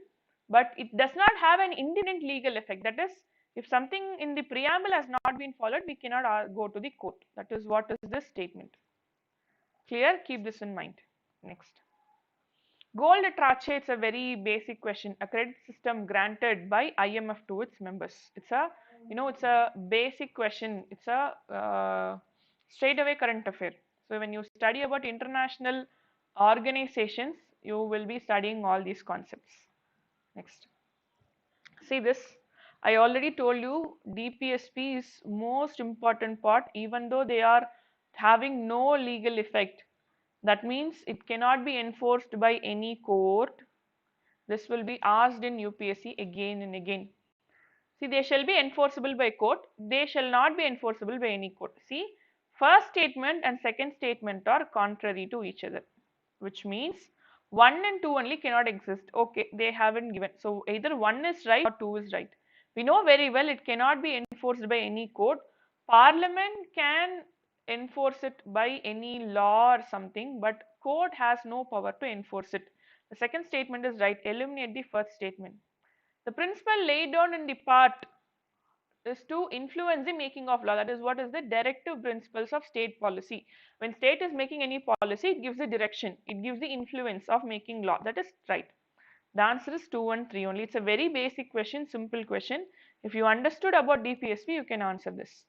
but it does not have an independent legal effect. That is, if something in the preamble has not been followed, we cannot go to the court. That is what is this statement. Clear? Keep this in mind. Next. Gold trache, it's a very basic question. A credit system granted by IMF to its members. It's a, it's a basic question. It's a straightaway current affair. So when you study about international organizations, you will be studying all these concepts. Next. See this. I already told you DPSP is most important part, even though they are having no legal effect. That means it cannot be enforced by any court. This will be asked in UPSC again and again. See, they shall be enforceable by court. They shall not be enforceable by any court. See, first statement and second statement are contrary to each other, which means 1 and 2 only cannot exist. Okay, they haven't given. So either 1 is right or 2 is right. We know very well it cannot be enforced by any court. Parliament can enforce it by any law or something, but court has no power to enforce it. The second statement is right. Eliminate the first statement. The principle laid down in the part is to influence the making of law. That is what is the directive principles of state policy. When state is making any policy, it gives the direction, it gives the influence of making law. That is right. The answer is 2 and 3 only. It's a very basic question, simple question. If you understood about DPSP, you can answer this.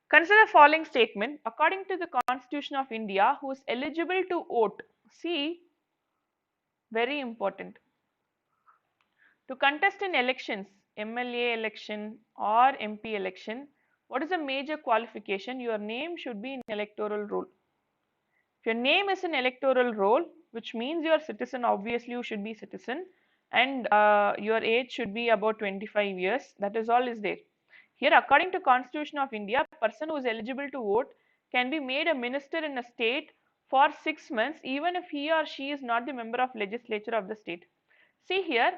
Consider following statement. According to the Constitution of India, who is eligible to vote? See, very important. To contest in elections, MLA election or MP election, what is the major qualification? Your name should be in electoral roll. If your name is in electoral roll, which means you are citizen, obviously you should be citizen, and your age should be about 25 years. That is all is there. Here, according to Constitution of India, a person who is eligible to vote can be made a minister in a state for 6 months, even if he or she is not the member of legislature of the state. See here,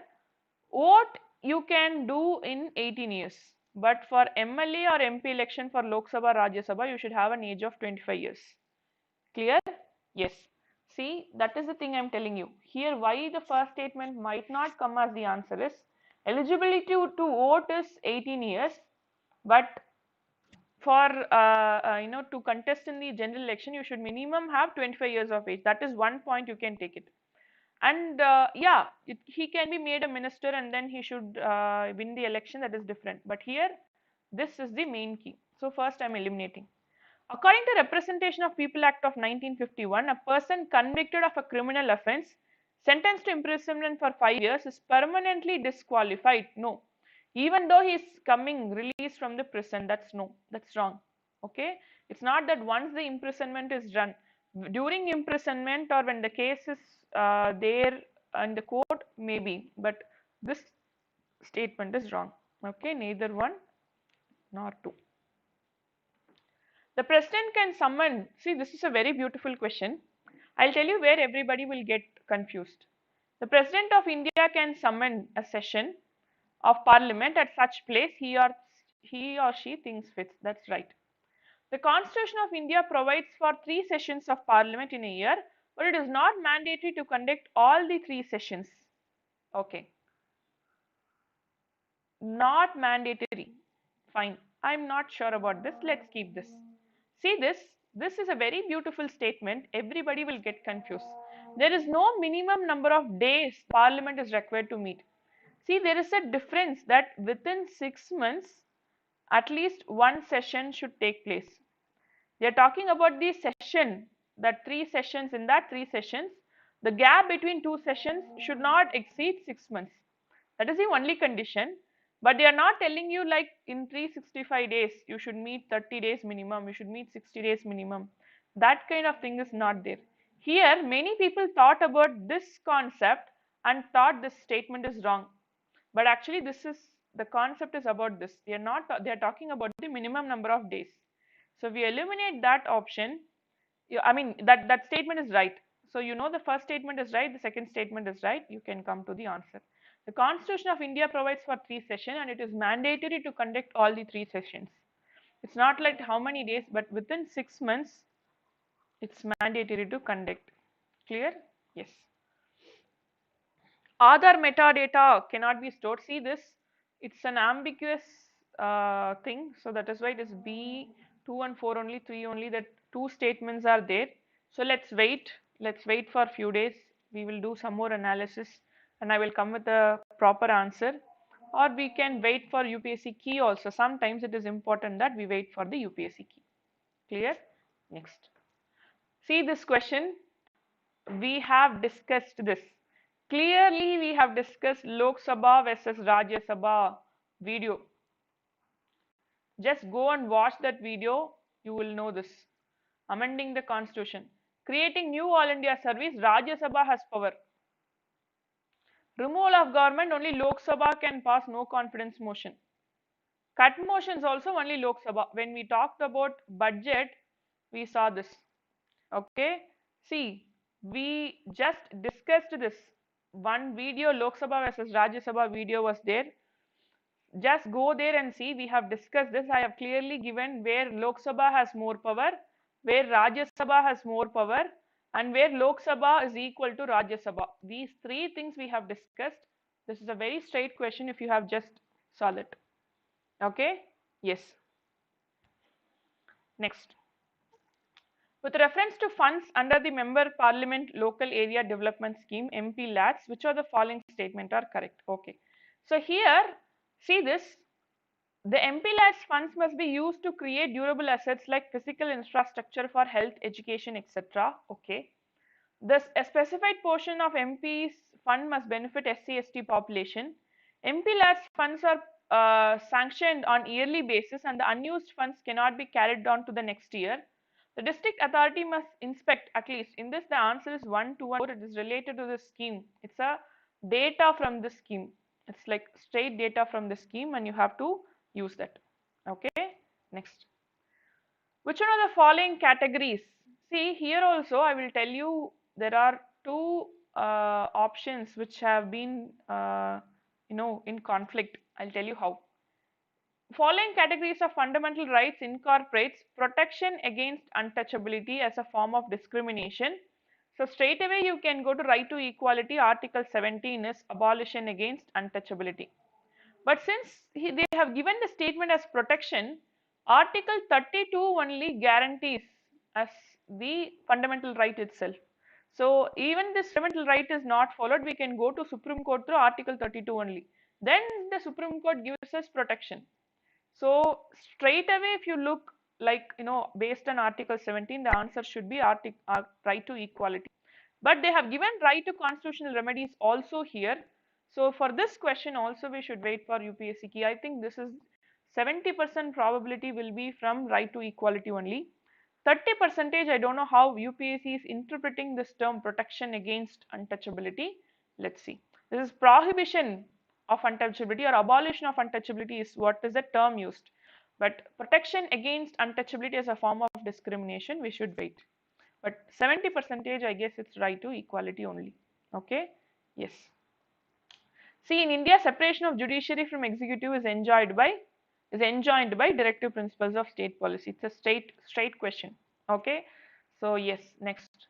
vote you can do in 18 years, but for MLA or MP election for Lok Sabha, Rajya Sabha, you should have an age of 25 years. Clear? Yes. See, that is the thing I am telling you. Here, why the first statement might not come as the answer is, eligibility to vote is 18 years, but for to contest in the general election, you should minimum have 25 years of age. That is one point you can take it. And yeah, he can be made a minister and then he should win the election. That is different. But here, this is the main key. So first, I am eliminating. According to Representation of People Act of 1951, a person convicted of a criminal offence sentenced to imprisonment for 5 years is permanently disqualified. No. Even though he is coming released from the prison, that's no, that's wrong. Okay. It's not that once the imprisonment is done, during imprisonment or when the case is there in the court, maybe, but this statement is wrong. Okay. Neither one nor two. The president can summon, see, this is a very beautiful question. I'll tell you where everybody will get confused. The president of India can summon a session of parliament at such place he or she thinks fits. That's right. The Constitution of India provides for 3 sessions of parliament in a year, but it is not mandatory to conduct all the 3 sessions. Okay. Not mandatory. Fine. I'm not sure about this. Let's keep this. See this. This is a very beautiful statement. Everybody will get confused. There is no minimum number of days parliament is required to meet. See, there is a difference that within 6 months, at least one session should take place. They are talking about the session, that 3 sessions. In that 3 sessions, the gap between 2 sessions should not exceed 6 months. That is the only condition. But they are not telling you like in 365 days, you should meet 30 days minimum, you should meet 60 days minimum. That kind of thing is not there. Here, many people thought about this concept and thought this statement is wrong. But actually, this is the concept is about this. They are not. They are talking about the minimum number of days. So we eliminate that option. I mean that statement is right. So you know the first statement is right, the second statement is right. You can come to the answer. The Constitution of India provides for 3 sessions and it is mandatory to conduct all the 3 sessions. It's not like how many days, but within 6 months, it's mandatory to conduct. Clear? Yes. Other metadata cannot be stored. See this, it's an ambiguous thing. So that is why it is B 2 and 4 only, 3 only, that 2 statements are there. So let's wait for a few days. We will do some more analysis and I will come with a proper answer, or we can wait for UPSC key also. Sometimes it is important that we wait for the UPSC key. Clear? Next. See this question, we have discussed this. Clearly, we have discussed Lok Sabha versus Rajya Sabha video. Just go and watch that video, you will know this. Amending the constitution. Creating new All India service, Rajya Sabha has power. Removal of government, only Lok Sabha can pass no confidence motion. Cut motions also only Lok Sabha. When we talked about budget, we saw this. Okay. See, we just discussed this. One video, Lok Sabha versus Rajya Sabha video was there. Just go there and see, we have discussed this. I have clearly given where Lok Sabha has more power, where Rajya Sabha has more power, and where Lok Sabha is equal to Rajya Sabha. These 3 things we have discussed. This is a very straight question if you have just solved it. Okay? Yes. Next. With reference to funds under the Member Parliament Local Area Development Scheme, MP LADS, which of the following statement are correct? Okay. So here, see this, the MP LADS funds must be used to create durable assets like physical infrastructure for health, education, etc. Okay. A specified portion of MP's fund must benefit SC/ST population. MP LADS funds are sanctioned on yearly basis and the unused funds cannot be carried on to the next year. The district authority must inspect at least. In this, the answer is 121. It is related to the scheme. It's a data from the scheme. It's like straight data from the scheme and you have to use that. Okay, next. Which one of the following categories? See, here also I will tell you there are two options which have been, in conflict. I'll tell you how. Following categories of fundamental rights incorporates protection against untouchability as a form of discrimination. So straight away you can go to right to equality. Article 17 is abolition against untouchability. But since they have given the statement as protection, Article 32 only guarantees as the fundamental right itself. So even this fundamental right is not followed, we can go to Supreme Court through Article 32 only. Then the Supreme Court gives us protection. So straight away, if you look like, based on Article 17, the answer should be right to equality. But they have given right to constitutional remedies also here. So for this question also we should wait for UPSC key. I think this is 70% probability will be from right to equality only. 30% I don't know how UPSC is interpreting this term protection against untouchability. Let's see. This is prohibition of untouchability or abolition of untouchability is what is the term used. But protection against untouchability as a form of discrimination, we should wait. But 70% I guess it's right to equality only. Okay, yes. See, in India, separation of judiciary from executive is enjoined by directive principles of state policy. It's a straight question. Okay, so yes, next.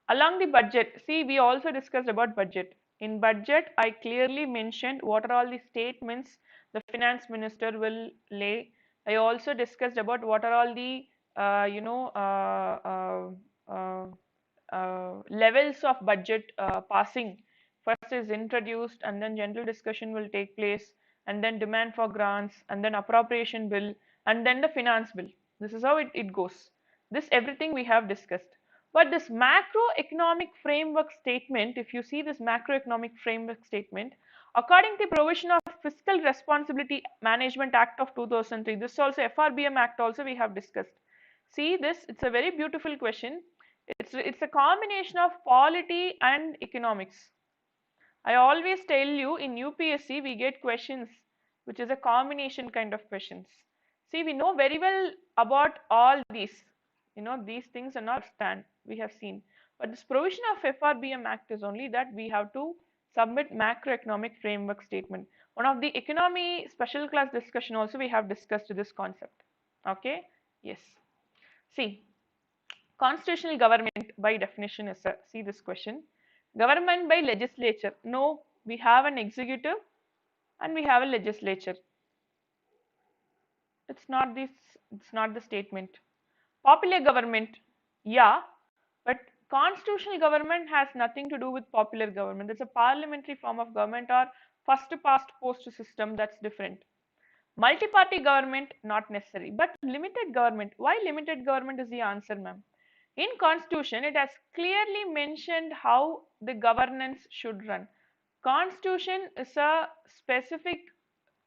Along the budget, see, we also discussed about budget. In budget, I clearly mentioned what are all the statements the finance minister will lay. I also discussed about what are all the levels of budget passing. First is introduced, and then general discussion will take place, and then demand for grants, and then appropriation bill, and then the finance bill. This is how it goes. This everything we have discussed. But this macroeconomic framework statement, if you see this macroeconomic framework statement, according to the provision of Fiscal Responsibility Management Act of 2003, this also FRBM Act also we have discussed. See this, it's a very beautiful question. It's a combination of polity and economics. I always tell you in UPSC we get questions which is a combination kind of questions. See, we know very well about all these. These things are not stand we have seen. But this provision of FRBM Act is only that we have to submit macroeconomic framework statement. One of the economy special class discussion also we have discussed this concept. Okay, yes. See, constitutional government by definition is see this question. Government by legislature. No, we have an executive and we have a legislature. It's not the statement. Popular government, yeah, but constitutional government has nothing to do with popular government. It's a parliamentary form of government or first past post system, that's different. Multi-party government, not necessary, but limited government. Why limited government is the answer, ma'am? In constitution, it has clearly mentioned how the governance should run. Constitution is a specific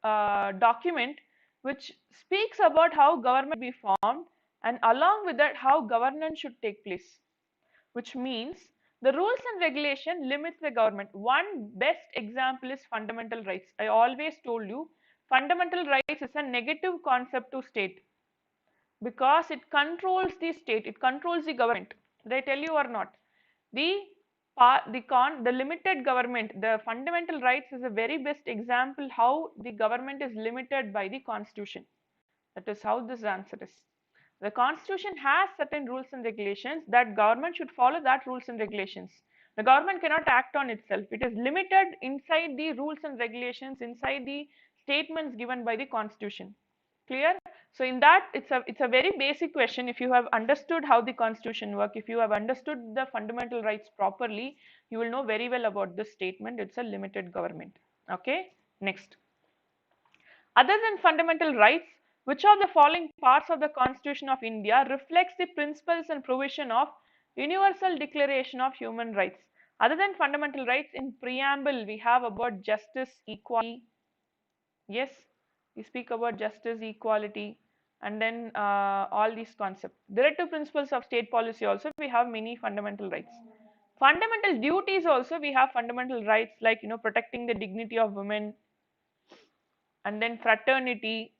document which speaks about how government be formed and along with that how governance should take place, which means the rules and regulation limits the government. One best example is fundamental rights. I always told you fundamental rights is a negative concept to state because it controls the state, it controls the government. Did I tell you or not? The limited government, the fundamental rights is a very best example how the government is limited by the constitution. That is how this answer is. The constitution has certain rules and regulations that government should follow that rules and regulations. The government cannot act on itself. It is limited inside the rules and regulations, inside the statements given by the constitution. Clear? So in that, it's a very basic question. If you have understood how the constitution works, if you have understood the fundamental rights properly, you will know very well about this statement. It's a limited government. Okay, next. Other than fundamental rights, which of the following parts of the Constitution of India reflects the principles and provision of Universal Declaration of Human Rights. Other than fundamental rights, in preamble we have about justice, equality. Yes, we speak about justice, equality, and then all these concepts. Directive principles of state policy also we have many fundamental rights. Fundamental duties also we have fundamental rights like protecting the dignity of women, and then fraternity,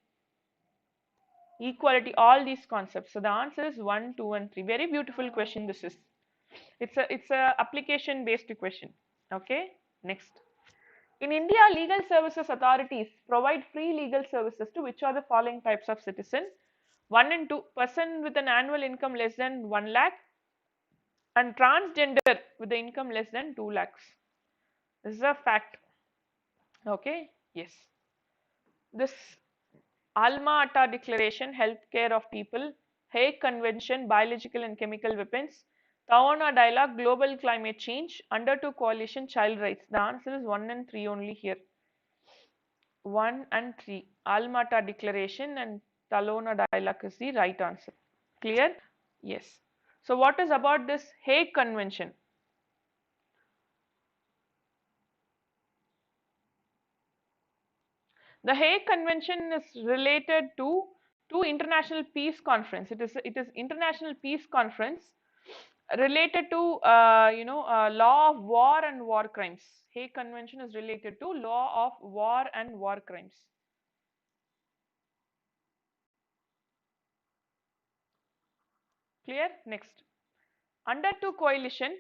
equality, all these concepts. So the answer is 1, 2, and 3. Very beautiful question this is. It's a application based question. Okay, next. In India, legal services authorities provide free legal services to which are the following types of citizen? 1 and 2, person with an annual income less than 1 lakh, and transgender with the income less than 2 lakhs. This is a fact. Okay, yes. This Alma Ata Declaration, Healthcare of People, Hague Convention, Biological and Chemical Weapons, Tawana Dialogue, Global Climate Change, Under 2 Coalition, Child Rights. The answer is 1 and 3 only here. 1 and 3. Alma Ata Declaration and Talona Dialogue is the right answer. Clear? Yes. So what is about this Hague Convention? The Hague Convention is related to international peace conference. It is international peace conference related to law of war and war crimes. Hague Convention is related to law of war and war crimes. Clear? Next. Under 2 coalition.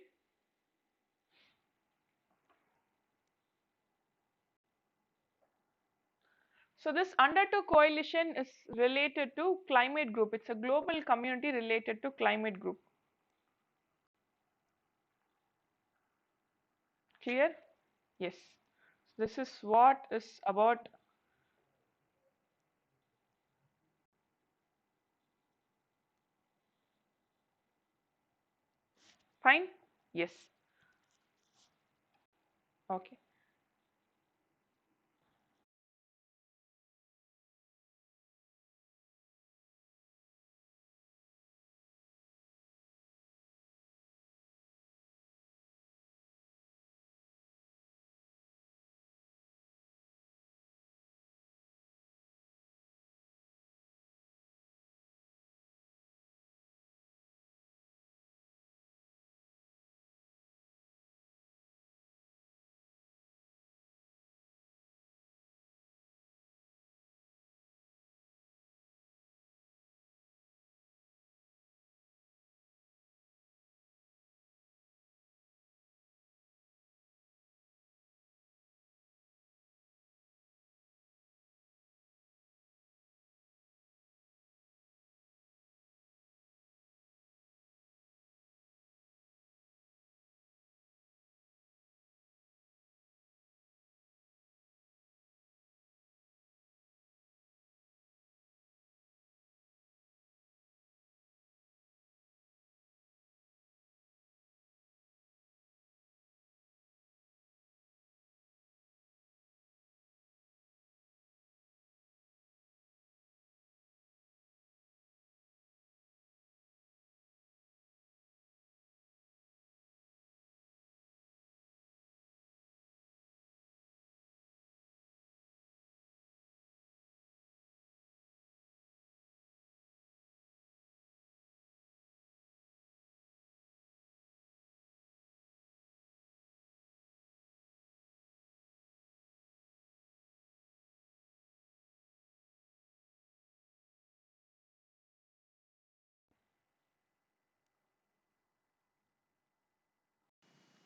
So this under 2 coalition is related to climate group. It's a global community related to climate group. Clear? Yes. This is what is about. Fine? Yes. Okay.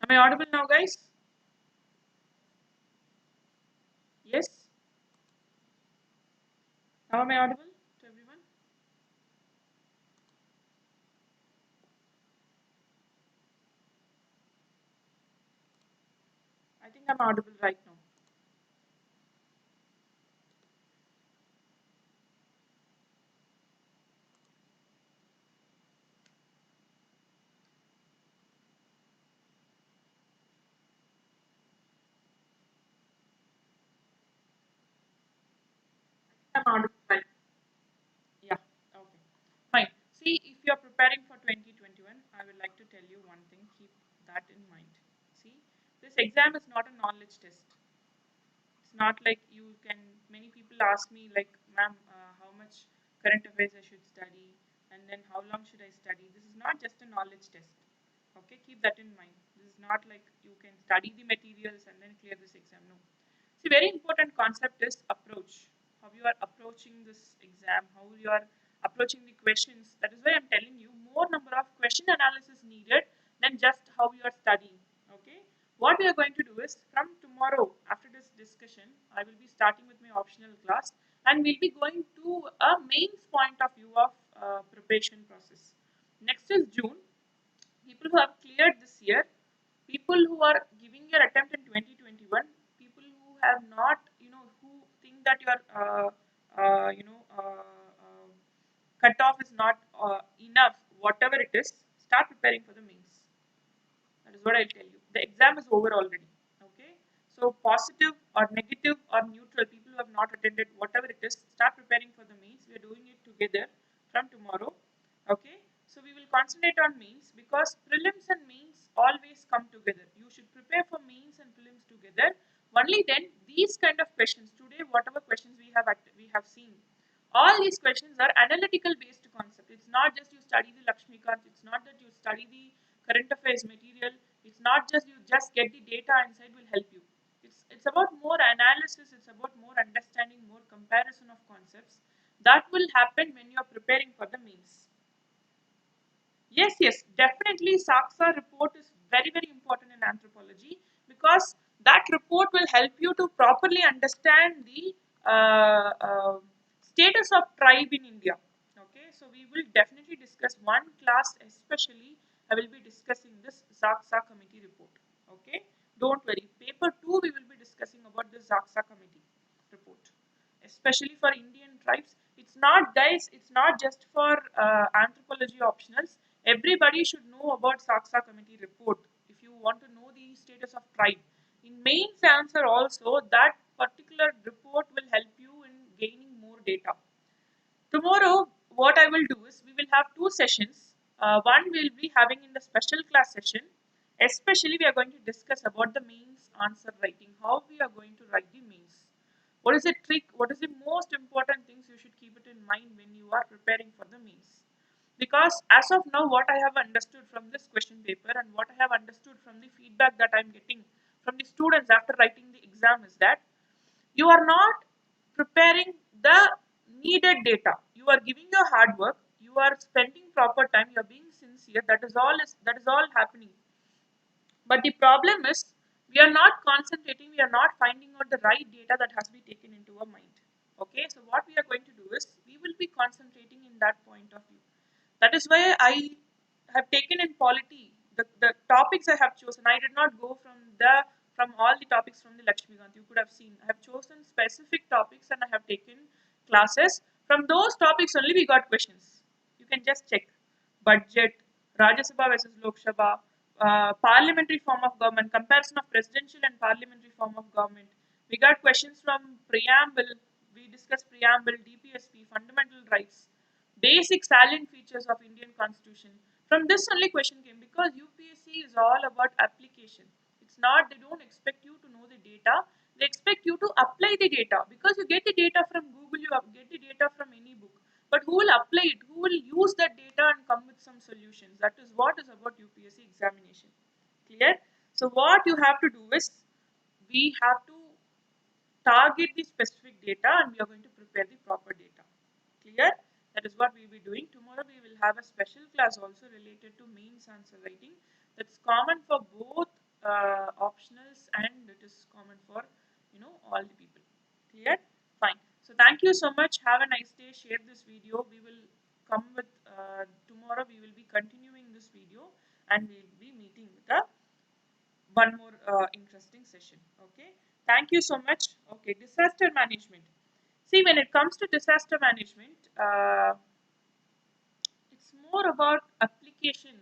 Am I audible now, guys? Yes? Now am I audible to everyone? I think I'm audible right now. I'm audible right now. Yeah. Okay. Fine. See, if you're preparing for 2021, I would like to tell you one thing, keep that in mind. See, this exam is not a knowledge test. It's not like you can, many people ask me like, ma'am, how much current affairs I should study and then how long should I study. This is not just a knowledge test. Okay, keep that in mind. This is not like you can study the materials and then clear this exam. No. See, very important concept is approach. How you are approaching this exam, how you are approaching the questions. That is why I'm telling you more number of question analysis needed than just how you are studying. Okay. What we are going to do is from tomorrow after this discussion, I will be starting with my optional class and we'll be going to a mains point of view of preparation process. Next is June. People who have cleared this year, people who are giving your attempt in 2021, people who have not, who think that your cutoff is not enough, whatever it is, start preparing for the mains. That is what I'll tell you. The exam is over already. Okay. So positive or negative or neutral, people who have not attended, whatever it is, start preparing for the mains. We are doing it together from tomorrow. Okay. So we will concentrate on mains because prelims and mains always come together. You should prepare for mains and prelims together. Only then these kind of questions today, whatever questions we have seen, all these questions are analytical based concept. It's not just you study the Lakshmikant, it's not that you study the current affairs material, it's not just you just get the data inside will help you. It's about more analysis, it's about more understanding, more comparison of concepts. That will happen when you are preparing for the mains. Yes, yes, definitely. Saksa report is very, very important in anthropology because that report will help you to properly understand the status of tribe in India. Okay, so we will definitely discuss one class, especially. I will be discussing this Saksa committee report. Okay, don't worry. Paper 2, we will be discussing about the Saksa committee report, especially for Indian tribes. It's not, guys, it's not just for anthropology optionals. Everybody should know about Saksa committee report if you want to know the status of tribe. In mains answer also, that particular report will help you in gaining more data. Tomorrow, what I will do is we will have two sessions. One we'll be having in the special class session. Especially, we are going to discuss about the mains answer writing, how we are going to write the mains. What is the trick? What is the most important things you should keep it in mind when you are preparing for the mains? Because as of now, what I have understood from this question paper and what I have understood from the feedback that I'm getting from the students after writing the exam is that you are not preparing the needed data. You are giving your hard work, you are spending proper time, you are being sincere. That is all happening. But the problem is we are not concentrating, we are not finding out the right data that has to be taken into our mind. Okay, so what we are going to do is we will be concentrating in that point of view. That is why I have taken in polity the topics I have chosen. I did not go from all the topics from the Lakshmikant. You could have seen I have chosen specific topics and I have taken classes. From those topics only we got questions. You can just check budget, Rajya Sabha versus Lok Sabha, parliamentary form of government, comparison of presidential and parliamentary form of government. We got questions from preamble. We discussed preamble, DPSP, fundamental rights, basic salient features of Indian Constitution. From this only question came because UPSC is all about application. It's not, they don't expect you to know the data. They expect you to apply the data because you get the data from Google, you get the data from any book. But who will apply it? Who will use that data and come with some solutions? That is what is about UPSC examination. Clear? So what you have to do is we have to target the specific data and we are going to prepare the proper data. Clear? That is what we will be doing. Tomorrow we will have a special class also related to mains answer writing. That's common for both optionals and it is common for all the people. Clear? Fine. So thank you so much. Have a nice day. Share this video. We will come with tomorrow. We will be continuing this video and we will be meeting with a one more interesting session. Okay. Thank you so much. Okay. Disaster management. See, when it comes to disaster management, it's more about application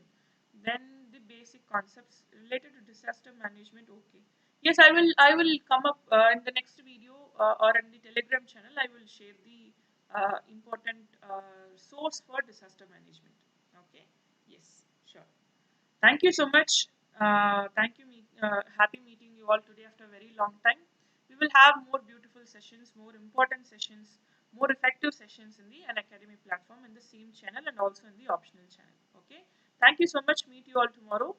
than the basic concepts related to disaster management. Okay. Yes, I will come up in the next video or in the Telegram channel. I will share the important source for disaster management. Okay. Yes. Sure. Thank you so much. Thank you. Happy meeting you all today after a very long time. We will have more beautiful sessions, more important sessions, more effective sessions in the Unacademy platform in the same channel and also in the optional channel. Okay. Thank you so much. Meet you all tomorrow.